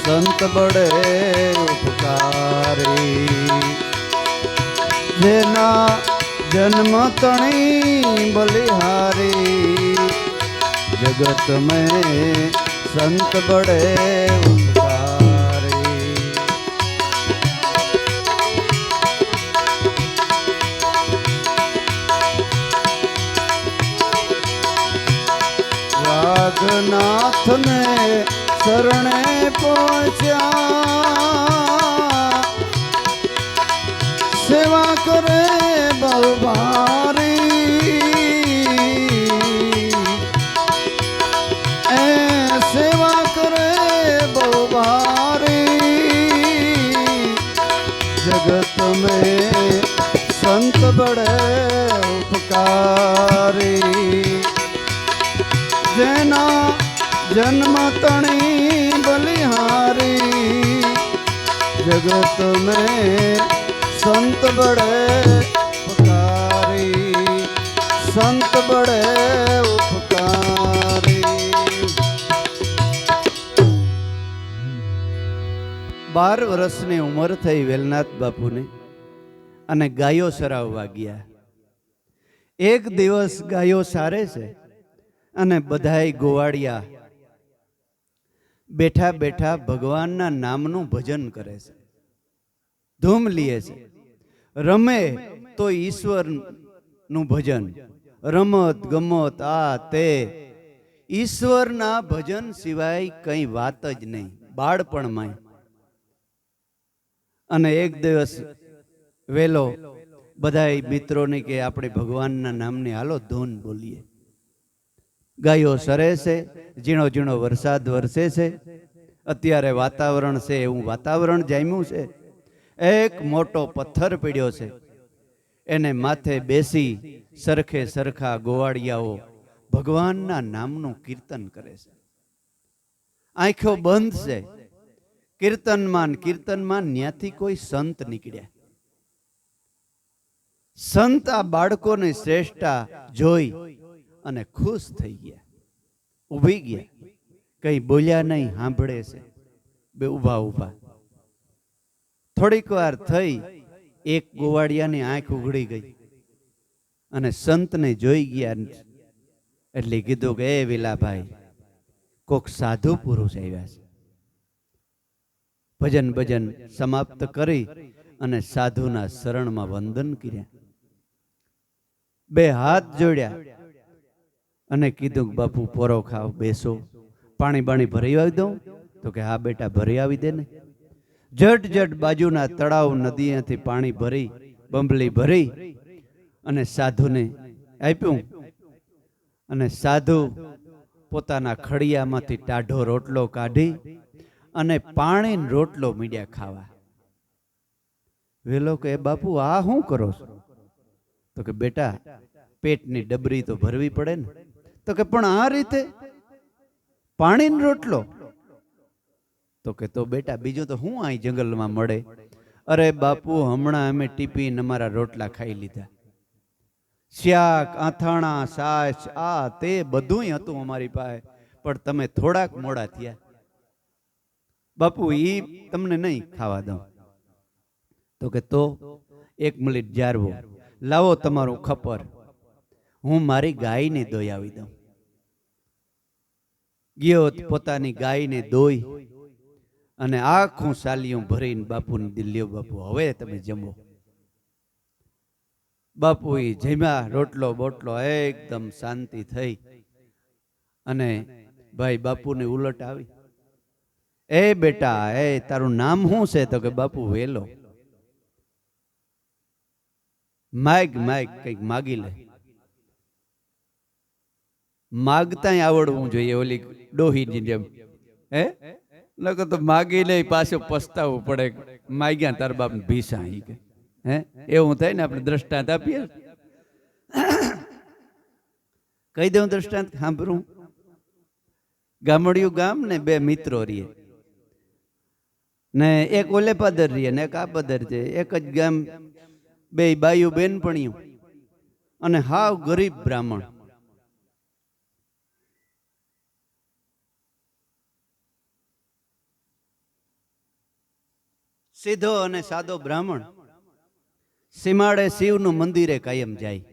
संत बड़े उपकारी. जेना जन्म तणी बलिहारी, जगत में संत बड़े उपकारी. वाघनाथ ने शरणे पहुंचा, सेवा करे बहुभारी. सेवा करे बहुभारी, जगत में संत बड़े उपकारी. जेना जन्म तणी बलिहारी, जगत में संत बड़े उपकारी. संत बड़े उपकारी. 12 વર્ષની ઉંમર થઈ વેલનાથ બાપુને અને ગાયો સરાવવા ગયા. એક દિવસ ગાયો સારે છે અને બધાય ગોવાળિયા બેઠા બેઠા ભગવાનના નામનું ભજન કરે છે, ધૂમ લીએ છે. રમે તો ઈશ્વરનું ભજન, રમત ગમત આ તે ઈશ્વરના ભજન સિવાય કઈ વાત જ નહીં બાળપણમાં. અને એક દિવસ વેલો બધા મિત્રોને કે આપણે ભગવાનના નામની હાલો ધૂન બોલીએ. ગાયો સરે છે, ઝીણો ઝીણો વરસાદ વરસે છે, અત્યારે વાતાવરણ છે એવું વાતાવરણ જામ્યું છે. એક મોટો પથ્થર પડ્યો છે, એને માથે બેસી સરખે સરખા ગોવાળિયાઓ ભગવાનના નામનું કીર્તન કરે છે. આંખો બંધ છે. કીર્તનમાં ત્યાંથી કોઈ સંત નીકળ્યા. સંત આ બાળકોની શ્રેષ્ઠતા જોઈ અને ખુશ થઈ ગયા, ઊભી ગયા, કઈ બોલ્યા નહીં, સાંભળે છે બે ઊભા ઊભા. થોડીક વાર થઈ, એક ગોવાળિયાની આંખ ઉઘડી ગઈ અને સંતને જોઈ ગયા. એટલે કીધું કે એ વિલાભાઈ, કોક સાધુ પુરુષ આવ્યા છે. ભજન ભજન સમાપ્ત કરી અને સાધુના શરણમાં વંદન કર્યા, બે હાથ જોડ્યા અને કીધું કે બાપુ પોરો ખાઓ, બેસો, પાણી બાણી ભરી આવી દઉં? તો કે હા બેટા, ભરી આવી દે ને. જટ જટ બાજુના તળાવ નદીમાંથી પાણી ભરી, બંબલી ભરી અને સાધુને આપ્યું. અને સાધુ પોતાના ખડિયામાંથી ટાઢો રોટલો કાઢી અને પાણીનો રોટલો મીડ્યા ખાવા. વેલો કે બાપુ આ શું કરો છો? તો કે બેટા, પેટની ડબરી તો ભરવી પડે ને. તો કે પણ આ રીતે પાણીનો રોટલો? તો કે તો બેટા બીજું તો હું અહીં જંગલમાં મળે? અરે બાપુ, હમણાં અમે ટીપીને અમારા રોટલા ખાઈ લીધા. શાક, આથાણા, સાસ, આ તે બધું હતું અમારી પાસે, પણ તમે થોડાક મોડા થયા. બાપુ ઈ તમને નહીં ખાવા દઉં. તો કે તો એક મિનિટ જારવો, લાવો તમારું ખપર, હું મારી ગાયને દોઈ આવી દઉં. ગયો પોતાની ગાયને દોઈ અને આખું સાલિયું ભરીને બાપુને દિલ્યો, બાપુ હવે તમે જમો. બાપુ એ જમ્યા, રોટલો બોટલો એકદમ શાંતિ થઈ. અને ભાઈ બાપુને ઉલટ આવી, એ બેટા, એ તારું નામ શું છે? તો કે બાપુ વેલો. માગ માગ, કઈક માગી લે. માગતા આવડવું જોઈએ, ઓલી ડોહીની જેમ. હે લોકો તો માગી લે, પાછું પસ્તાવવું પડે, માગ્યા તાર બાપ ભીસા. હે એવું થાય ને, આપણે દ્રષ્ટાંત આપીએ. કહી દઉં દ્રષ્ટાંત, સાંભળું. ગામડિયું ગામ ને બે મિત્રો રહીએ ને, એક ઓલે પાદર રહીએ ને એક આ પાદર છે. એક જ ગામ, બે બાયું બેનપણીયું, અને હાવ ગરીબ બ્રાહ્મણ. સીધો અને સાદો બ્રાહ્મણ. સીમાડે શિવનું મંદિરે કાયમ જાય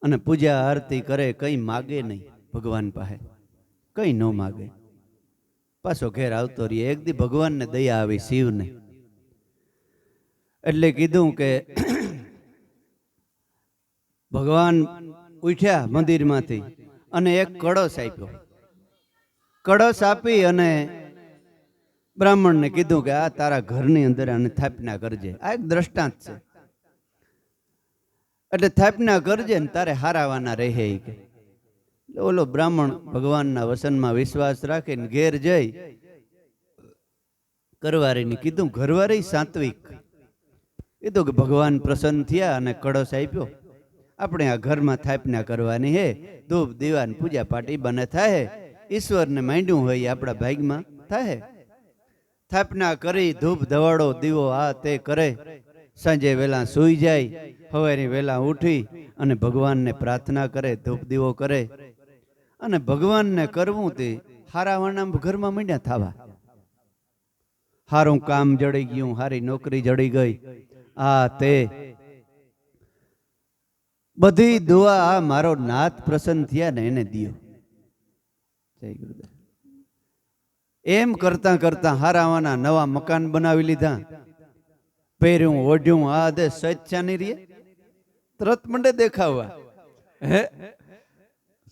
અને પૂજા આરતી કરે, કઈ માગે નહીં ભગવાન પાસે, કઈ ન માગે. પાછો ઘેર આવતો રહીએ. એક દી ભગવાનને દયા આવી, શિવને. એટલે કીધું કે ભગવાન ઉઠ્યા મંદિરમાંથી અને એક કળશ આપ્યો. કળશ આપી અને બ્રાહ્મણને કીધું કે આ તારા ઘરની અંદર આને સ્થાપના કરજે. આ એક દ્રષ્ટાંત છે. એટલે સ્થાપના કરજે ને તારે હારાવાના રહે. કે ઓલો બ્રાહ્મણ ભગવાનના વસનમાં વિશ્વાસ રાખીને ઘેર જઈ ઘરવાળીને કીધું. ઘરવાળી સાત્વિક, કીધું કે ભગવાન પ્રસન્ન થયા અને કળશ આપ્યો, આપણે આ ઘરમાં સ્થાપના કરવાની હે, ધૂપ દીવાન પૂજા પાઠ બને થાય, ઈશ્વરને માંડ્યું હોય આપણા ભાગમાં થાય. સ્થાપના કરી, ધૂપ ધવાડો દીવો આ તે કરે. સાંજે વહેલા સૂઈ જાય, સવારે વહેલા ઉઠી અને ભગવાનને પ્રાર્થના કરે, ધૂપ દીવો કરે. અને ભગવાનને કરવું તે હારાવાના ઘરમાં માંડ્યા થવા. હારું કામ જડી ગયું, હારી નોકરી જડી ગઈ, આ તે બધી દુઆ આ મારો નાથ પ્રસન્ન થયા ને એને દિયો. જય ગુરુદેવ. એમ કરતા કરતા હારાવાના નવા મકાન બનાવી લીધા, પહેર્યું ઓઢ્યું, આ દે સ્વેચ્છા ની રે તરત મંડે દેખાવા. હે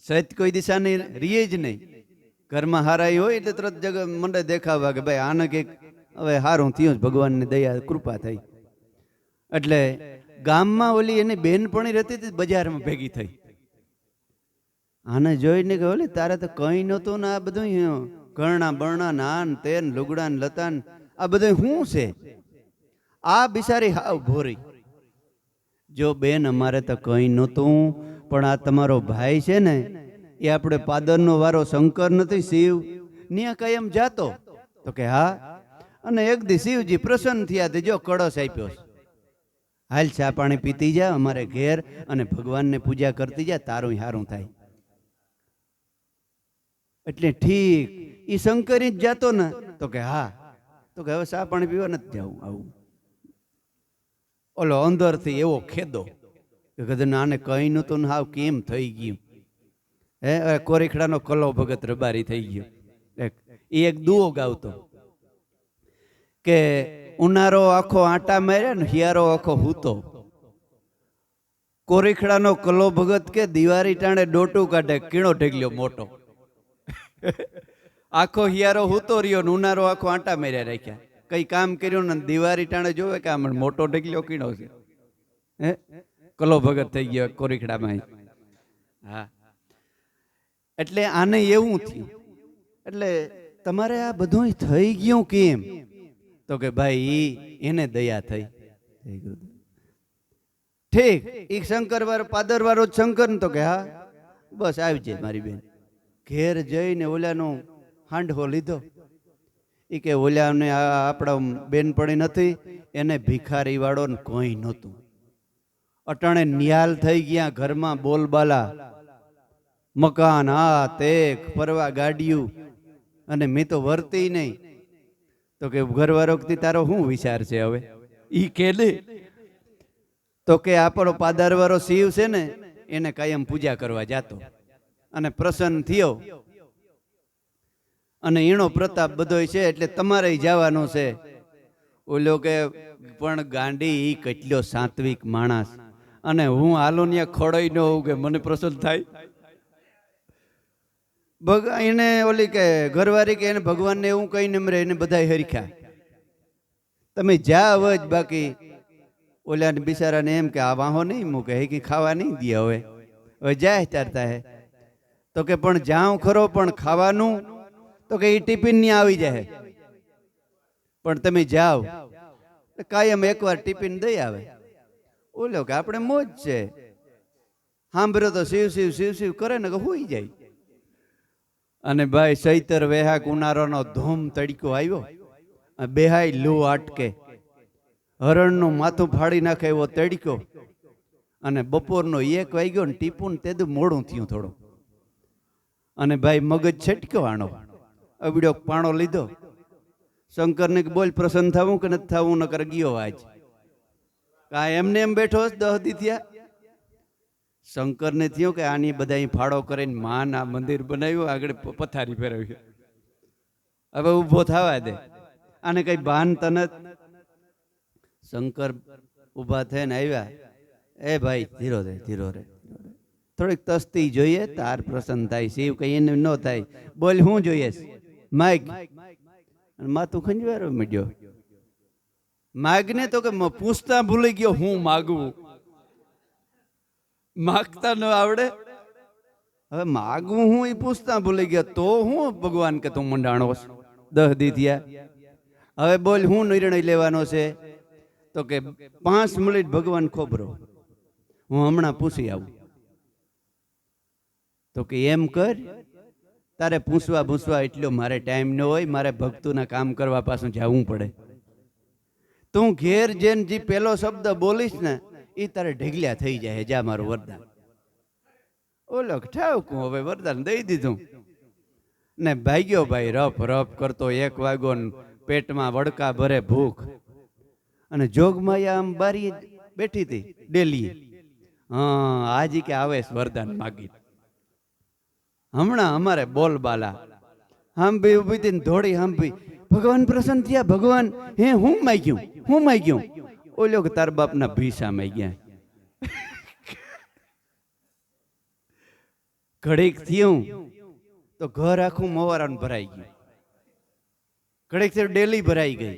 સહિત કોઈ દિશાની રીએ જ નહીં. ઘરમાં હારાઈ હોય એટલે તરત જગ મને દેખાવા કે ભાઈ આને કંઈક હવે હારું થયું જ, ભગવાનની દયા કૃપા થઈ. એટલે ગામમાં ઓલી એની બેનપણી રહેતી હતી, બજારમાં ભેગી થઈ. આને જોઈને કે ઓલી તારે તો કંઈ નહોતું ને આ બધું ઘરણા બરણા નાન તેન લુગડા ને લતાન આ બધું શું છે? આ બિચારી હાવ ભોરી. જો બેન અમારે તો કંઈ નહોતું, પણ આ તમારો ભાઈ છે ને એ આપણે પાદરનો વારો શંકર નથી શિવ ન્યા કાયમ જાતો. તો કે હા. અને એક દી શિવજી પ્રસન્ન થયા તે જો કળશ આપ્યો, હાલ ચા પાણી પીતી જા અમારે ઘેર અને ભગવાનને પૂજા કરતી જા, તારું હારું થાય. એટલે ઠીક એ શંકરી જ જાતો ને? તો કે હા. તો કે હવે ચા પાણી પીવા નથી જવું. આવું ઓલો અંદરથી એવો ખેદો કે કદાચ આને કઈ નતું ને હાવ કેમ થઈ ગયું. કોરીખડાનો કલો ભગત રબારી થઈ ગયો. એ એક દુઓ ગાવતો કે ઉનાળો આખો આટા માર્યા ને હિયારો આખો હૂતો. કોરીખડાનો કલો ભગત કે દિવારી ટાણે ડોટું કાઢે કીણો ઢેગલ્યો મોટો. આખો હિયારો હૂતો રહ્યો ને ઉનાળો આખો આટા માર્યા રાખ્યા. કઈ કામ કર્યું ને દિવારી ટાણે જોવે કે આમ મોટો ઢેગલ્યો કીણો છે. કલો ભગત થઈ ગયો કોરીખડામાં. હા, એટલે આને એવું થયું. એટલે તમારે આ બધું થઈ ગયું કેમ? તો કે ભાઈ એને દયા થઈ. ઠીક એક શંકર વાળો પાદર વાળો શંકર ને? તો કે હા. બસ આવી જાય મારી બેન. ઘેર જઈને ઓલાનો હાંડવો લીધો. એ કે ઓલાને આપણા બેનપણી નથી, એને ભિખારી વાળો ને કોઈ નહોતું. અટાણે નિયાલ થઈ ગયા, ઘરમાં બોલબાલા, મકાન, આ તે ફરવા ગાડીયું, અને મેં તો વર્તી નહીં. તો કે ઘરવાળો તારો શું વિચાર છે હવે? ઈ કે લે. તો કે આપણો પાદારવાળો શિવ છે ને એને કાયમ પૂજા કરવા જાતો અને પ્રસન્ન થયો અને એનો પ્રતાપ બધો છે એટલે તમારે જવાનો છે. ઓલો કે પણ ગાંડી ઈ કેટલો સાત્વિક માણસ, અને હું હાલો ત્યાં ખોડાઈ ન હોઉં કે મને પ્રસન્ન થાય. એને ઓલી કે ઘરવાળી કે એને ભગવાનને એવું કહીને મરે, એને બધા હરખ્યા. તમે જા જ, બાકી ઓલા બિચારાને એમ કે આ વાહો નહીં મૂકે, હે કે ખાવા નહીં દે. હવે જાય તારતા હે. તો કે પણ જાઉં ખરો, પણ ખાવાનું તો કે એ ટિફિન ની આવી જાય, પણ તમે જાઓ કાયમ એકવાર ટિફિન દઈ આવે. ઓલો કે આપણે મોજ છે, સાંભળ્યો તો શિવ શિવ શિવ શિવ કરે ને કે હોઈ જાય. અને ભાઈ સૈતર વેહાક ઉનાળાનો ધૂમ તડકો આવ્યો, બેહાઈ લૂ આટકે, હરણનું માથું ફાડી નાખે એવો તડકો, અને બપોરનો 1 વાગ્યો ને ટીપું ને તેદું મોડું થયું થોડું. અને ભાઈ મગજ છટક્યો, આણો અબડ્યો પાણો લીધો. શંકરને બોલ પ્રસન્ન થવું કે નથી થવું? નકર ગયો આજ. કા એમને એમ બેઠો 10 દી થયા. શંકરને થયું કે આની બધા ફાળો કરીને માન આ મંદિર બનાવ્યું, આગળ પથારી ફેરવ્યું, હવે ઊભો થવા દે, આને કઈ ભાન તનત. શંકર ઊભા થઈને આવ્યા. એ ભાઈ ધીરો રે, ધીરો રે, થોડીક તસ્તી જોઈએ, તાર પ્રસન્ન થાય. શિવ કઈ એને ન થાય. બોલ શું જોઈએ? માગ. માથું ખંજવારો મીડ્યો. માગને તો કે પૂછતા ભૂલી ગયો હું માગવું. માગતા ન આવડે, હવે માગવું હું એ પૂછતા ભૂલી ગયો. તો હું ભગવાન કે તું મંડાણો 10 દી થયા. હવે બોલ હું નિર્ણય લેવાનો છે? તો કે 5 મિનિટ ભગવાન ખોબરો, હું હમણાં પૂછી આવું. તો કે એમ કર, તારે પૂછવા એટલો મારે ટાઈમ ન હોય, મારે ભક્તોના કામ કરવા પાછું જવું પડે. તું ઘેર જેન જે પેલો શબ્દ બોલીશ ને એ તારે ઢગલ્યા થઈ જાય. જા મારું વરદાન. ઓલો ઠાવકું હવે વરદાન દઈ દીધું ને ભાગ્યો ભાઈ રફ રફ કરતો. 1 વાગ્યો ને પેટમાં વડકા ભરે ભૂખ, અને જોગમાયા આમ બારી બેઠી હતી ડેલી. હા આજી કે આવે વરદાન માગી. હમણાં અમારે બોલબાલા હાંભી ઉભી હતી ને ધોળી હાંભી. ભગવાન પ્રસન્ન થયા. ભગવાન હે હું માગ્યું, હું માગ્યું? ઓલો કે તાર બાપના ભીસા માગ્યા. ઘડીક થયું તો ઘર આખું મોવારાનું ભરાઈ ગયું. ઘડીક થયું ડેલી ભરાઈ ગઈ.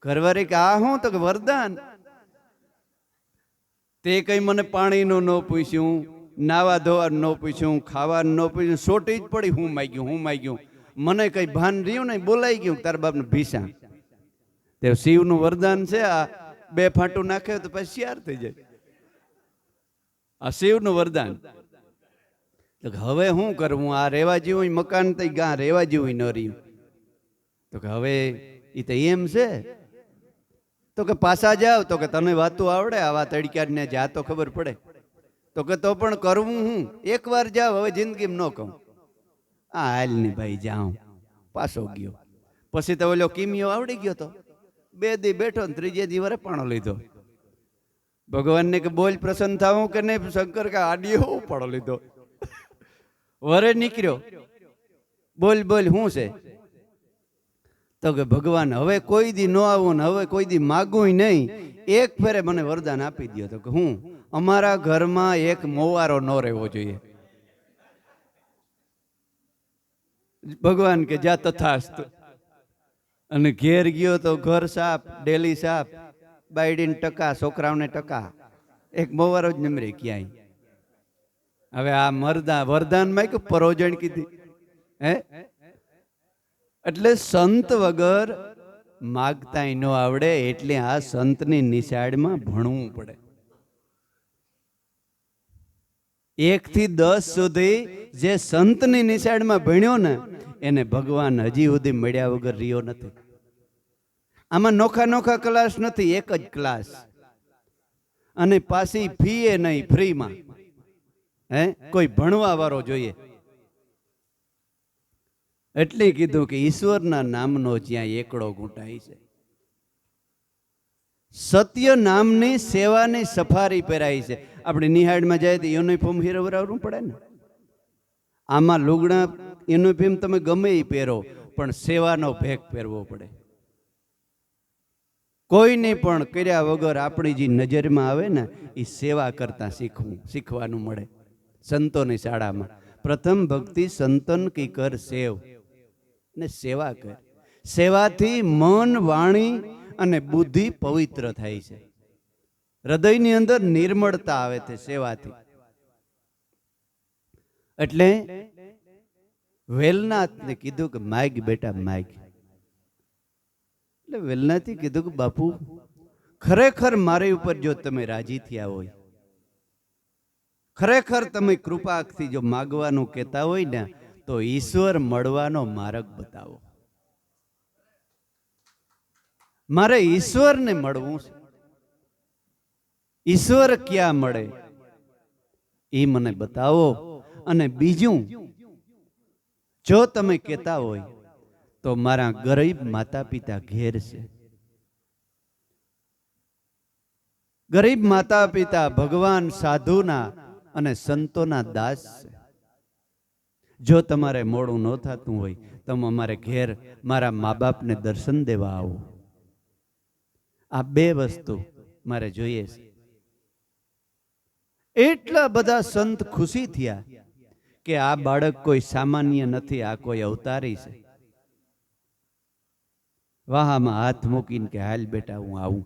ઘરવાળી કે આ હું? તો કે વરદાન. તે કઈ મને પાણીનું ન પૂછ્યું, નાવા ધોવાનું ન પૂછ્યું, ખાવાનું ન પૂછ્યું, સોટી જ પડી હું માગ્યું. મને કઈ ભાન રહ્યું ને, બોલાઈ ગયું તારા બાપને ભીસા. તે શિવનું વરદાન છે. આ 2 ફાંટું નાખે તો પછી શિયાર થઈ જાય. આ શિવનું વરદાન. તો હવે શું કરવું? આ રેવા જેવું મકાન તો ગા રેવા જેવું ન રહ્યું. તો કે હવે એ તો એમ છે. તો કે પાછા જાવ. તો કે તને વાતું આવડે? આવા તડક્યા જા તો ખબર પડે. તો કે તો પણ કરવું હું? એકવાર જાવ, હવે જિંદગીમાં ન કહું. આ હાલ ની ભાઈ જાઉં. પાછો ગયો. પછી તો ઓલો કિમિયો આવડી ગયો. તો 2 દી બેઠો ને 3જે દી વરે પાણો લીધો. ભગવાનને કે બોલ પ્રસન્ન થાવું કે નહીં? શંકર કે આડિયો પાડો લીધો. વરે નીકળ્યો. બોલ શું છે? તો કે ભગવાન હવે કોઈ દી ન આવું ને હવે કોઈ દી માગું નહીં, એક ફેરે મને વરદાન આપી દો. તો કે હું? અમારા ઘરમાં એક મોવારો ન રહેવો જોઈએ. ભગવાન કે જા તથાસ્તુ. અને ઘેર ગયો તો ઘર સાફ, ડેલી સાફ, બાયડીને ટકા, છોકરાઓને ટકા, એક મોવારો જ નમરે ક્યાંય. હવે આ વરદાન માં કે પરોજણ કીધી હે. એટલે સંત વગર માગતાય ન આવડે. એટલે આ સંતની નિશાળમાં ભણવું પડે. 1 થી 10 સુધી જે સંતની નિશાળમાં ભણ્યો ને એને ભગવાન હજી સુધી મળ્યા વગર રહ્યો નથી. આમાં નોખા ક્લાસ નથી, એક જ ક્લાસ. અને પાછી ફી એ નહીં, ફ્રીમાં. કોઈ ભણવા વાળો જોઈએ. એટલે કીધું કે ઈશ્વરના નામનો જ્યાં એકડો ઘૂંટાય છે. સત્ય નામની સેવાની સફારી પહેરાય છે. આપણે નિહાળમાં જાય તો યુનિફોર્મ હીરવરાવવું પડે ને. આમાં લુગડા યુનિફોર્મ તમે ગમે એ પહેરો, પણ સેવાનો ભેગ પહેરવો પડે. કોઈને પણ કર્યા વગર આપણી જે નજરમાં આવે ને એ સેવા કરતા શીખવાનું મળે. સંતોની શાળામાં પ્રથમ ભક્તિ સંતન કી કર સેવ ને સેવા કર. સેવાથી મન, વાણી અને બુદ્ધિ પવિત્ર થાય છે. હૃદયની અંદર નિર્મળતા આવે છે સેવાથી. એટલે વેલનાથને કીધું કે માગ બેટા માગ. એટલે વેલનાથે કીધું કે બાપુ ખરેખર મારી ઉપર જો તમે રાજી થયા હોય, ખરેખર તમે કૃપાથી જો માગવાનું કહેતા હોય ને, તો ઈશ્વર મળવાનો માર્ગ બતાવો. મારે ઈશ્વરને મળવું છે. ઈશ્વર ક્યાં મળે એ મને બતાવો. અને બીજું, જો તમે કહેતા હોય તો મારા ગરીબ માતા પિતા ઘેર છે. ગરીબ માતા પિતા ભગવાન સાધુના અને સંતોના દાસ છે. જો તમારે મોડું ન થતું હોય તો અમારે ઘેર મારા મા બાપને દર્શન દેવા આવો. આ 2 વસ્તુ મારે જોઈએ છે. એટલા બધા સંત ખુશી થયા કે આ બાળક કોઈ સામાન્ય નથી, આ કોઈ અવતારી છે. વાહામાં હાથ મૂકીને કે હાલ બેટા હું આવું.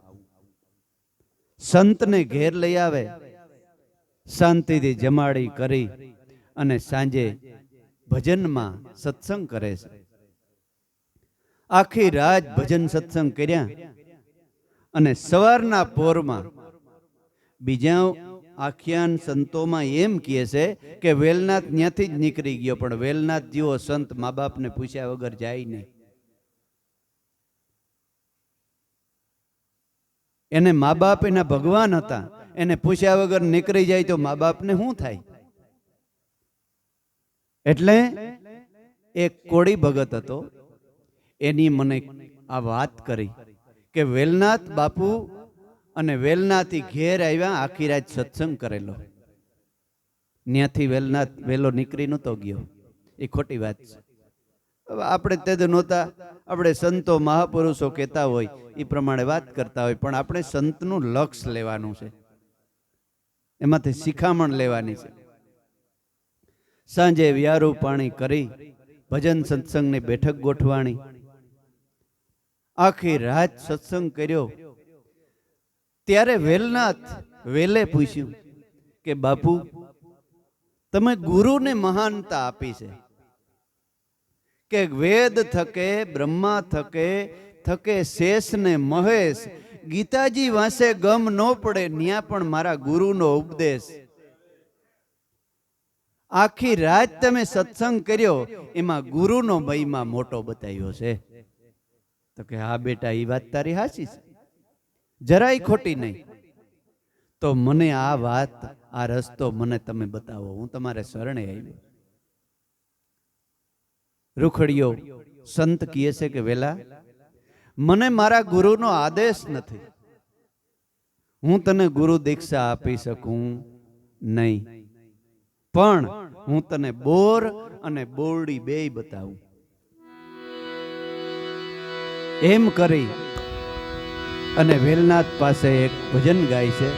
સંતને ઘેર લઈ આવે, શાંતિથી જમાડી કરી અને સાંજે ભજનમાં સત્સંગ કરે છે. આખી રાત ભજન સત્સંગ કર્યા અને સવારના પોરમાં બીજા આખ્યાન સંતોમાં એમ કહે છે કે વેલનાથ ત્યાંથી જ નીકળી ગયો, પણ વેલનાથ જેવો સંત મા બાપને પૂછ્યા વગર જાય નહીં. એને મા બાપ એના ભગવાન હતા, એને પૂછ્યા વગર નીકળી જાય તો મા બાપને શું થાય? એટલે એક કોળી ભગત હતો, એની મને આ વાત કરી કે વેલનાથ બાપુ અને વેલનાથી ઘેર આવ્યા, આખી રાત સત્સંગ કરેલો. ત્યાંથી વેલનાથ વેલો નીકળી નહોતો ગયો. એ ખોટી વાત છે. આપણે તે નહોતા, આપણે સંતો મહાપુરુષો કહેતા હોય એ પ્રમાણે વાત કરતા હોય, પણ આપણે સંતનું લક્ષ્ય લેવાનું છે, એમાંથી શિખામણ લેવાની છે. સાંજે વ્યારું પાણી કરી ભજન સત્સંગની બેઠક ગોઠવાણી. આખી રાત સત્સંગ કર્યો. ત્યારે વેલનાથ વેલે પૂછ્યું કે બાપુ, તમે ગુરુને મહાનતા આપી છે કે વેદ થકે, બ્રહ્મા થકે, થકે શેષ ને મહેશ, ગીતાજી વાંસે ગમ ન પડે ન્યા પણ મારા ગુરુનો ઉપદેશ. આખી રાત તમે સત્સંગ કર્યો, એમાં ગુરુનો મહિમા મોટો બતાવ્યો છે. તો કે હા બેટા, એ વાત તારી હાચી છે, જરાય ખોટી નહીં. તો મને આ વાત, આ રસ્તો મને તમે બતાવો, હું તમારે શરણે આવી. રૂખડિયો સંત કહે છે કે વેલા, મને મારા ગુરુનો આદેશ નથી, હું તને ગુરુ દીક્ષા આપી શકું નહીં, પણ હું તને બોર અને બોરડી બેય બતાવું. એમ કરી અને વેલનાથ પાસે એક ભજન ગાય છે.